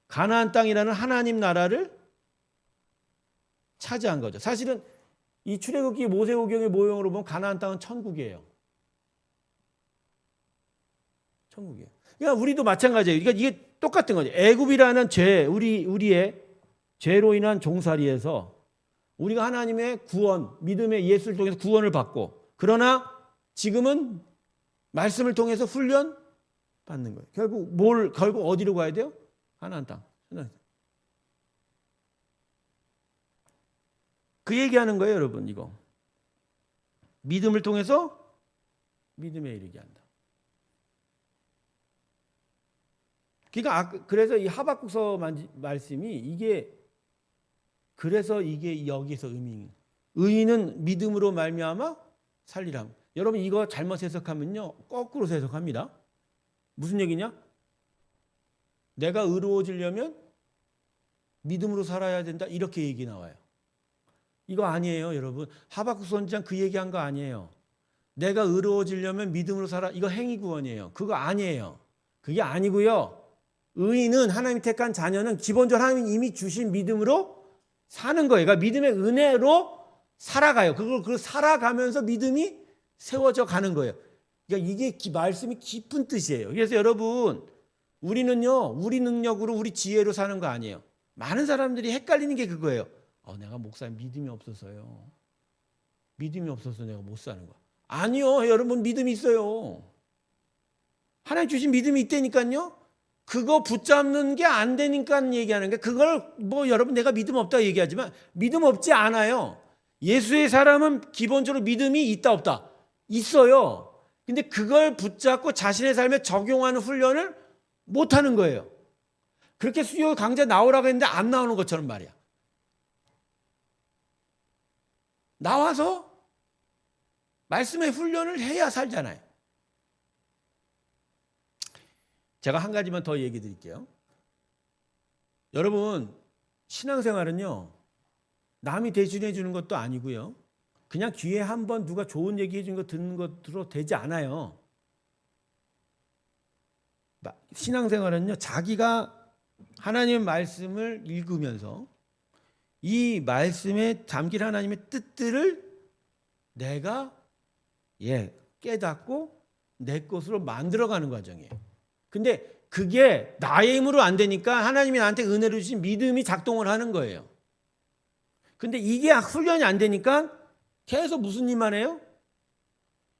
가나안 땅이라는 하나님 나라를 차지한 거죠. 사실은 이 출애굽기 모세오경의 모형으로 보면 가나안 땅은 천국이에요. 천국이에요. 그러니까 우리도 마찬가지예요. 그러니까 이게 똑같은 거죠. 애굽이라는 죄, 우리의 죄로 인한 종살이에서 우리가 하나님의 구원, 믿음의 예수를 통해서 구원을 받고, 그러나 지금은 말씀을 통해서 훈련 받는 거예요. 결국 어디로 가야 돼요? 가나안 땅. 그 얘기하는 거예요, 여러분. 이거 믿음을 통해서 믿음에 이르게 한다. 그러니까 그래서 이 하박국서 말씀이 이게 그래서 이게 여기서 의인은 믿음으로 말미암아 살리라. 여러분 이거 잘못 해석하면요 거꾸로 해석합니다. 무슨 얘기냐? 내가 의로워지려면 믿음으로 살아야 된다 이렇게 얘기 나와요. 이거 아니에요, 여러분. 하박국 선지자 그 얘기한 거 아니에요. 내가 의로워지려면 믿음으로 살아. 이거 행위 구원이에요. 그거 아니에요. 그게 아니고요. 의인은 하나님이 택한 자녀는 기본적으로 하나님이 이미 주신 믿음으로 사는 거예요. 그러니까 믿음의 은혜로 살아가요. 그걸 살아가면서 믿음이 세워져 가는 거예요. 그러니까 이게 말씀이 깊은 뜻이에요. 그래서 여러분 우리는요 우리 능력으로 우리 지혜로 사는 거 아니에요. 많은 사람들이 헷갈리는 게 그거예요. 내가 목사님 믿음이 없어서요. 믿음이 없어서 내가 못 사는 거야. 아니요, 여러분 믿음이 있어요. 하나님 주신 믿음이 있다니까요. 그거 붙잡는 게 안 되니까 얘기하는 게, 그걸 여러분 내가 믿음 없다 얘기하지만 믿음 없지 않아요. 예수의 사람은 기본적으로 믿음이 있다 없다? 있어요. 근데 그걸 붙잡고 자신의 삶에 적용하는 훈련을 못 하는 거예요. 그렇게 수요 강좌 나오라고 했는데 안 나오는 것처럼 말이야. 나와서 말씀의 훈련을 해야 살잖아요. 제가 한 가지만 더 얘기 드릴게요. 여러분 신앙생활은요 남이 대신해 주는 것도 아니고요, 그냥 귀에 한번 누가 좋은 얘기 해준 거 듣는 것으로 되지 않아요. 신앙생활은요 자기가 하나님의 말씀을 읽으면서 이 말씀에 담긴 하나님의 뜻들을 내가 깨닫고 내 것으로 만들어가는 과정이에요. 근데 그게 나의 힘으로 안 되니까 하나님이 나한테 은혜를 주신 믿음이 작동을 하는 거예요. 근데 이게 훈련이 안 되니까 계속 무슨 일만 해요?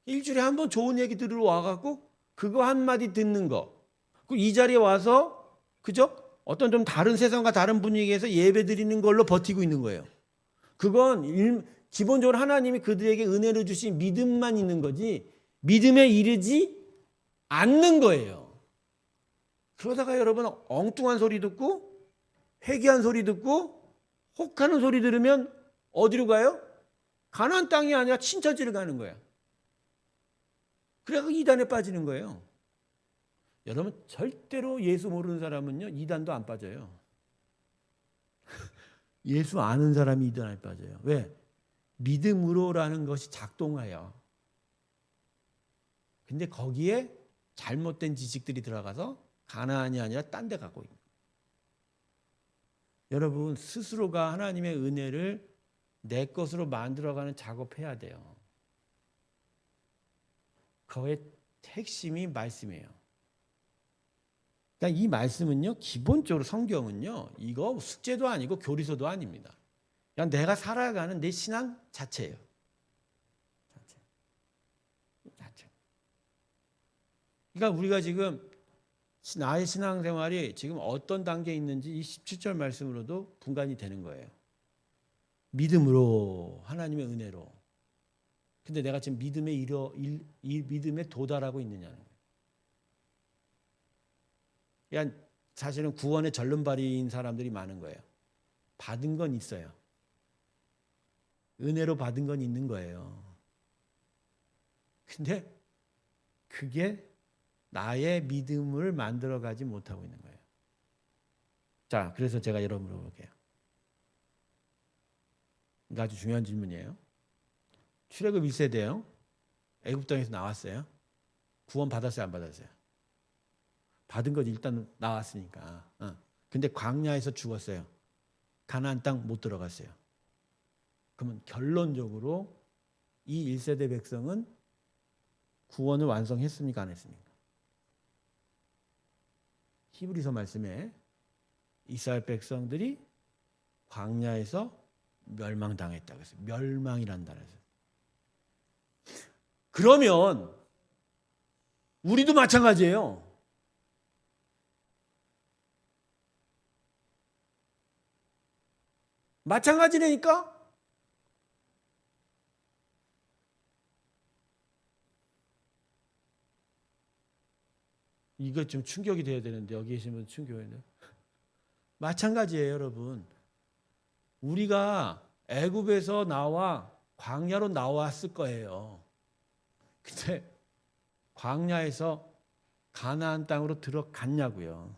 일주일에 한 번 좋은 얘기 들으러 와갖고 그거 한마디 듣는 거. 그리고 이 자리에 와서 그죠? 어떤 좀 다른 세상과 다른 분위기에서 예배 드리는 걸로 버티고 있는 거예요. 그건 기본적으로 하나님이 그들에게 은혜를 주신 믿음만 있는 거지 믿음에 이르지 않는 거예요. 그러다가 여러분 엉뚱한 소리 듣고 회개한 소리 듣고 혹하는 소리 들으면 어디로 가요? 가나안 땅이 아니라 친처지를 가는 거야. 그래서 이단에 빠지는 거예요. 여러분 절대로 예수 모르는 사람은요 이단도 안 빠져요. 예수 아는 사람이 이단에 빠져요. 왜? 믿음으로라는 것이 작동해요. 근데 거기에 잘못된 지식들이 들어가서 가나안이 아니라 딴 데 가고 있는. 여러분 스스로가 하나님의 은혜를 내 것으로 만들어가는 작업해야 돼요. 그거의 핵심이 말씀이에요. 그러니까 이 말씀은요 기본적으로 성경은요 이거 숙제도 아니고 교리서도 아닙니다. 그냥 내가 살아가는 내 신앙 자체예요. 자체. 그러니까 우리가 지금 나의 신앙생활이 지금 어떤 단계에 있는지 이 17절 말씀으로도 분간이 되는 거예요. 믿음으로, 하나님의 은혜로. 근데 내가 지금 믿음에 도달하고 있느냐는 거예요. 그러니까 사실은 구원의 절름발이인 사람들이 많은 거예요. 받은 건 있어요. 은혜로 받은 건 있는 거예요. 근데 그게 나의 믿음을 만들어가지 못하고 있는 거예요. 자, 그래서 제가 여러분 물어볼게요. 이거 아주 중요한 질문이에요. 출애굽 1세대요. 애굽 땅에서 나왔어요. 구원 받았어요, 안 받았어요? 받은 것 일단 나왔으니까. 근데 광야에서 죽었어요. 가나안 땅 못 들어갔어요. 그러면 결론적으로 이 1세대 백성은 구원을 완성했습니까, 안 했습니까? 히브리서 말씀에 이스라엘 백성들이 광야에서 멸망당했다고 했어요. 멸망이란 단어에서. 그러면 우리도 마찬가지예요. 마찬가지라니까? 이거 좀 충격이 돼야 되는데 여기 계시면 충격이네요. 마찬가지예요, 여러분. 우리가 애굽에서 나와 광야로 나왔을 거예요. 근데 광야에서 가나안 땅으로 들어갔냐고요.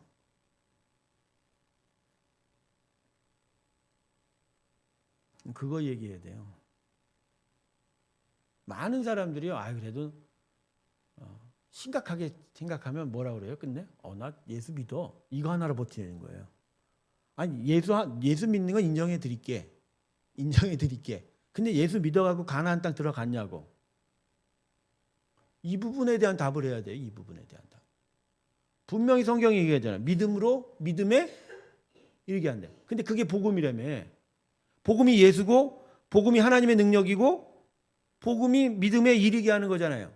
그거 얘기해야 돼요. 많은 사람들이요, 그래도 심각하게 생각하면 뭐라 그래요? 끝내? 나 예수 믿어. 이거 하나로 버티는 거예요. 아니, 예수 믿는 건 인정해 드릴게. 근데 예수 믿어가고 가나안 땅 들어갔냐고. 이 부분에 대한 답을 해야 돼요. 이 부분에 대한 답. 분명히 성경이 얘기하잖아요. 믿음에 이르게 한대. 근데 그게 복음이라며. 복음이 예수고, 복음이 하나님의 능력이고, 복음이 믿음에 이르게 하는 거잖아요.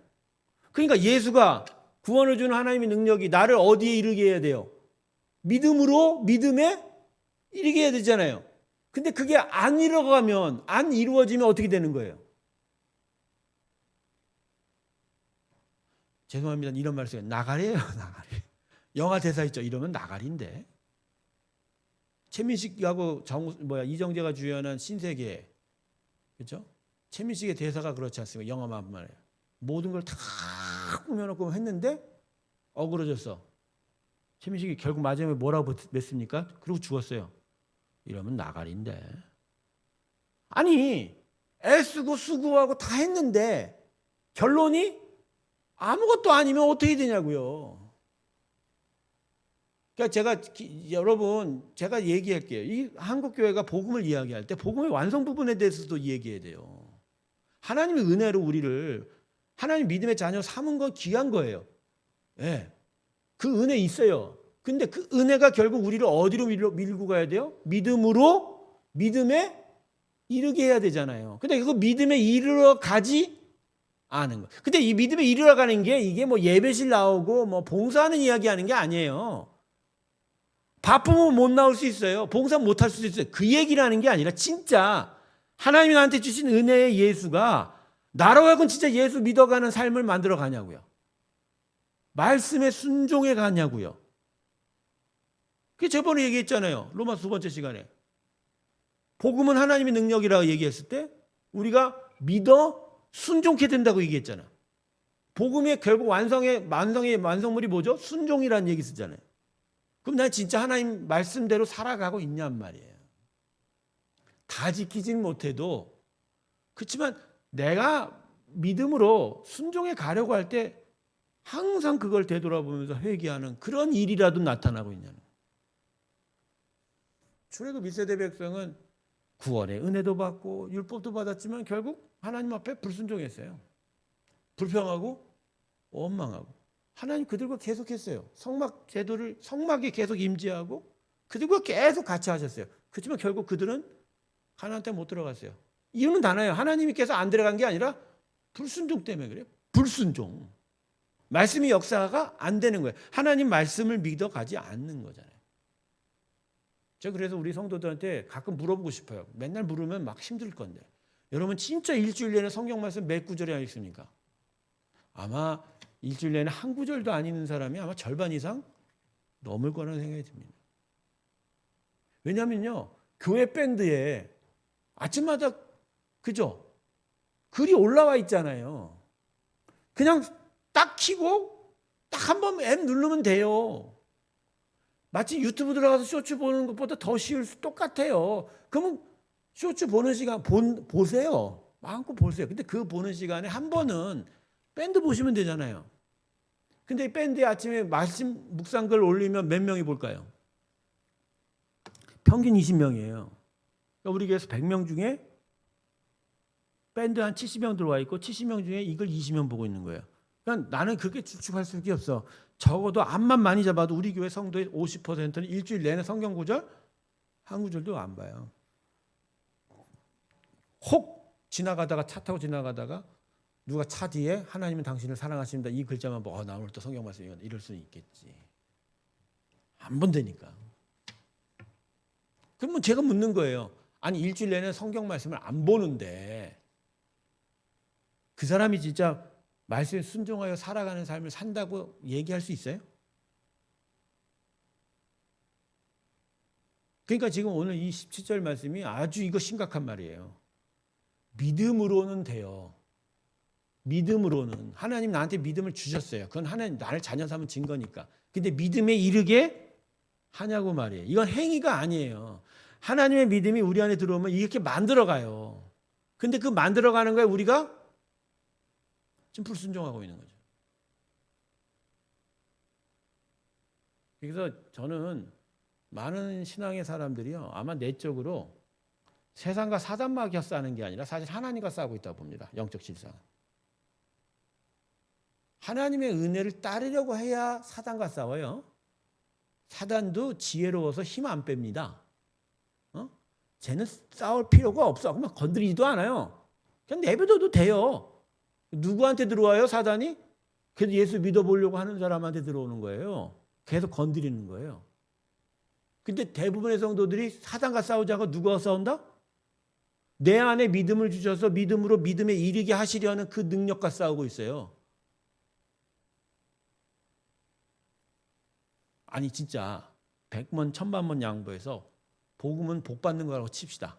그러니까 예수가 구원을 주는 하나님의 능력이 나를 어디에 이르게 해야 돼요? 믿음에 이르게 해야 되잖아요. 근데 그게 안 이루어지면 어떻게 되는 거예요? 죄송합니다. 이런 말 써요. 나가리예요, 나가리. 영화 대사 있죠. 이러면 나가리인데. 최민식하고 이정재가 주연한 신세계, 그렇죠? 최민식의 대사가 그렇지 않습니까? 영화만 말해요. 모든 걸 다 꾸며놓고 했는데 어그러졌어. 최민식이 결국 마지막에 뭐라고 맺습니까? 그리고 죽었어요. 이러면 나가리인데. 아니, 애쓰고 수고하고 다 했는데 결론이 아무것도 아니면 어떻게 되냐고요. 그러니까 제가 얘기할게요. 이 한국교회가 복음을 이야기할 때 복음의 완성 부분에 대해서도 얘기해야 돼요. 하나님의 은혜로 우리를 하나님 믿음의 자녀 삼은 건 귀한 거예요. 네. 그 은혜 있어요. 근데 그 은혜가 결국 우리를 어디로 밀고 가야 돼요? 믿음에 이르게 해야 되잖아요. 근데 그 믿음에 이르러 가지 않은 거예요. 근데 이 믿음에 이르러 가는 게 이게 뭐 예배실 나오고 뭐 봉사하는 이야기 하는 게 아니에요. 바쁘면 못 나올 수 있어요. 봉사 못 할 수도 있어요. 그 얘기를 하는 게 아니라 진짜 하나님이 나한테 주신 은혜의 예수가 나로 하여금 진짜 예수 믿어가는 삶을 만들어 가냐고요. 말씀에 순종해 가냐고요. 그게 저번에 얘기했잖아요. 로마서 2번째 시간에. 복음은 하나님의 능력이라고 얘기했을 때 우리가 믿어 순종케 된다고 얘기했잖아. 복음의 결국 완성물이 뭐죠? 순종이라는 얘기 쓰잖아요. 그럼 난 진짜 하나님 말씀대로 살아가고 있냔 말이에요. 다 지키지는 못해도 그렇지만 내가 믿음으로 순종해 가려고 할 때 항상 그걸 되돌아보면서 회개하는 그런 일이라도 나타나고 있냐는 거예요. 출애굽 1세대 백성은 구원의 은혜도 받고 율법도 받았지만 결국 하나님 앞에 불순종했어요. 불평하고 원망하고 하나님 그들과 계속했어요. 성막에 계속 임재하고 그들과 계속 같이 하셨어요. 그렇지만 결국 그들은 하나님 때문에 못 들어갔어요. 이유는 단어예요. 하나님께서 안 들어간 게 아니라 불순종 때문에 그래요. 불순종. 말씀이 역사가 안 되는 거예요. 하나님 말씀을 믿어가지 않는 거잖아요. 제가 그래서 우리 성도들한테 가끔 물어보고 싶어요. 맨날 물으면 막 힘들 건데. 여러분 진짜 일주일 내내 성경 말씀 몇 구절이 있습니까? 아마 일주일 내내 한 구절도 안 읽는 사람이 아마 절반 이상 넘을 거라는 생각이 듭니다. 왜냐하면요. 교회 밴드에 아침마다 그죠? 글이 올라와 있잖아요. 그냥 딱 키고 딱 한 번 앱 누르면 돼요. 마치 유튜브 들어가서 쇼츠 보는 것보다 더 쉬울 수 똑같아요. 그러면 쇼츠 보는 시간 보세요. 마음껏 보세요. 근데 그 보는 시간에 한 번은 밴드 보시면 되잖아요. 근데 이 밴드에 아침에 말씀 묵상글 올리면 몇 명이 볼까요? 평균 20명이에요. 그러니까 우리 교회에서 100명 중에 밴드 한 70명 들어와 있고 70명 중에 이걸 20명 보고 있는 거예요. 그러니까 나는 그렇게 추측할 수밖에 없어. 적어도 앞만 많이 잡아도 우리 교회 성도의 50%는 일주일 내내 성경 구절 한 구절도 안 봐요. 혹 지나가다가 차 타고 지나가다가 누가 차 뒤에 하나님은 당신을 사랑하십니다. 이 글자만 보고 나 오늘 또 성경 말씀 이럴 수는 있겠지. 안 본다니까. 그러면 제가 묻는 거예요. 아니 일주일 내내 성경 말씀을 안 보는데 그 사람이 진짜 말씀에 순종하여 살아가는 삶을 산다고 얘기할 수 있어요? 그러니까 지금 오늘 이 17절 말씀이 아주 이거 심각한 말이에요. 믿음으로는 돼요. 믿음으로는. 하나님 나한테 믿음을 주셨어요. 그건 하나님 나를 자녀 삼은 증거니까. 근데 믿음에 이르게 하냐고 말이에요. 이건 행위가 아니에요. 하나님의 믿음이 우리 안에 들어오면 이렇게 만들어가요. 근데 그 만들어가는 거에 우리가 지금 불순종하고 있는 거죠. 그래서 저는 많은 신앙의 사람들이요. 아마 내적으로 세상과 사단마귀와 싸우는 게 아니라 사실 하나님과 싸우고 있다고 봅니다. 영적 실상. 하나님의 은혜를 따르려고 해야 사단과 싸워요. 사단도 지혜로워서 힘 안 뺍니다. 쟤는 싸울 필요가 없어. 그러면 건드리지도 않아요. 그냥 내버려둬도 돼요. 누구한테 들어와요, 사단이? 그래도 예수 믿어보려고 하는 사람한테 들어오는 거예요. 계속 건드리는 거예요. 근데 대부분의 성도들이 사단과 싸우자고 누구와 싸운다? 내 안에 믿음을 주셔서 믿음으로 믿음에 이르게 하시려는 그 능력과 싸우고 있어요. 아니 진짜 100번 1000번 양보해서 복음은 복 받는 거라고 칩시다.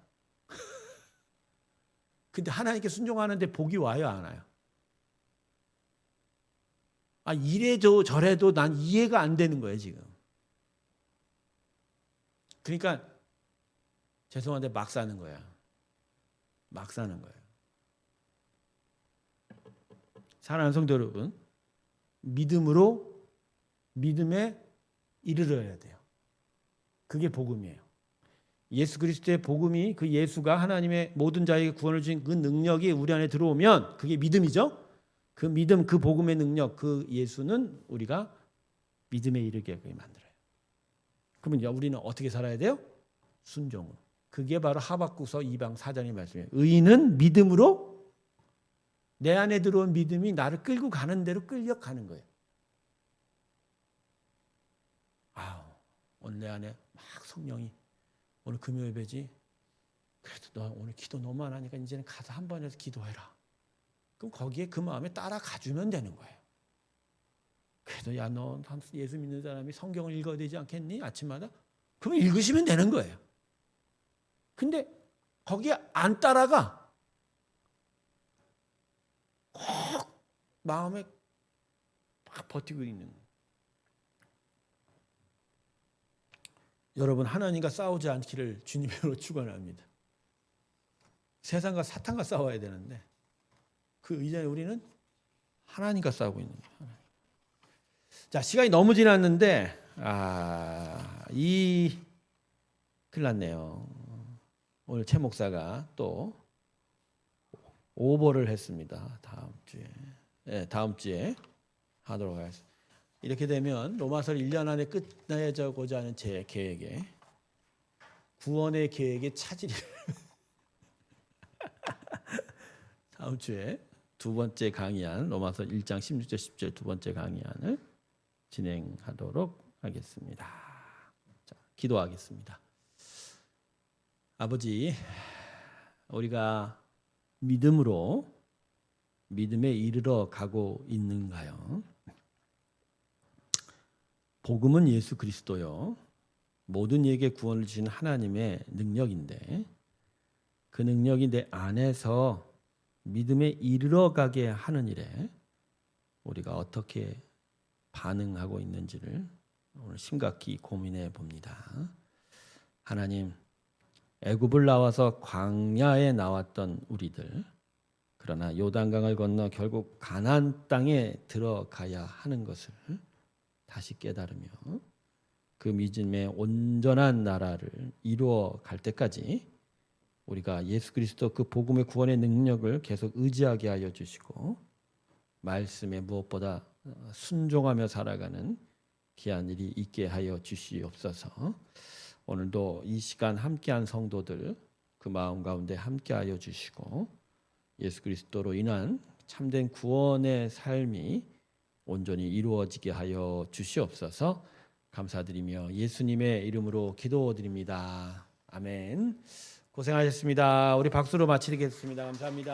근데 하나님께 순종하는데 복이 와요, 안 와요? 이래도 저래도 난 이해가 안 되는 거예요, 지금. 그러니까 죄송한데 막 사는 거야. 막 사는 거예요. 사랑하는 성도 여러분, 믿음으로 믿음에 이르러야 돼요. 그게 복음이에요. 예수 그리스도의 복음이 그 예수가 하나님의 모든 자에게 구원을 주신 그 능력이 우리 안에 들어오면 그게 믿음이죠. 그 믿음, 그 복음의 능력, 그 예수는 우리가 믿음에 이르게 만들어요. 그러면 우리는 어떻게 살아야 돼요? 순종으로. 그게 바로 하박국서 2장 4절의 말씀이에요. 의인은 믿음으로 내 안에 들어온 믿음이 나를 끌고 가는 대로 끌려가는 거예요. 오늘 내 안에 막 성령이 오늘 금요 예배지. 그래도 너 오늘 기도 너무 안 하니까 이제는 가서 한 번에서 기도해라. 그럼 거기에 그 마음에 따라가 주면 되는 거예요. 그래도 야, 너 예수 믿는 사람이 성경을 읽어야 되지 않겠니? 아침마다? 그럼 읽으시면 되는 거예요. 근데 거기에 안 따라가. 꼭 마음에 막 버티고 있는 거예요. 여러분 하나님과 싸우지 않기를 주님으로 축원합니다. 세상과 사탄과 싸워야 되는데 그 이전에 우리는 하나님과 싸우고 있는 거예요. 자, 시간이 너무 지났는데 큰일 났네요. 오늘 최 목사가 또 오버를 했습니다. 다음 주에 하도록 하겠습니다. 이렇게 되면 로마서 1년 안에 끝내자고자 하는 제 계획에 구원의 계획에 차질이 다음 주에 두 번째 강의안 로마서 1장 16절 10절 두 번째 강의안을 진행하도록 하겠습니다. 자, 기도하겠습니다. 아버지, 우리가 믿음으로 믿음에 이르러 가고 있는가요? 복음은 예수 그리스도요. 모든 이에게 구원을 주신 하나님의 능력인데 그 능력이 내 안에서 믿음에 이르러 가게 하는 일에 우리가 어떻게 반응하고 있는지를 오늘 심각히 고민해 봅니다. 하나님, 애굽을 나와서 광야에 나왔던 우리들, 그러나 요단강을 건너 결국 가나안 땅에 들어가야 하는 것을 다시 깨달으며 그 믿음의 온전한 나라를 이루어 갈 때까지 우리가 예수 그리스도 그 복음의 구원의 능력을 계속 의지하게 하여 주시고 말씀에 무엇보다 순종하며 살아가는 귀한 일이 있게 하여 주시옵소서. 오늘도 이 시간 함께한 성도들 그 마음 가운데 함께하여 주시고 예수 그리스도로 인한 참된 구원의 삶이 온전히 이루어지게 하여 주시옵소서. 감사드리며 예수님의 이름으로 기도드립니다. 아멘. 고생하셨습니다. 우리 박수로 마치겠습니다. 감사합니다.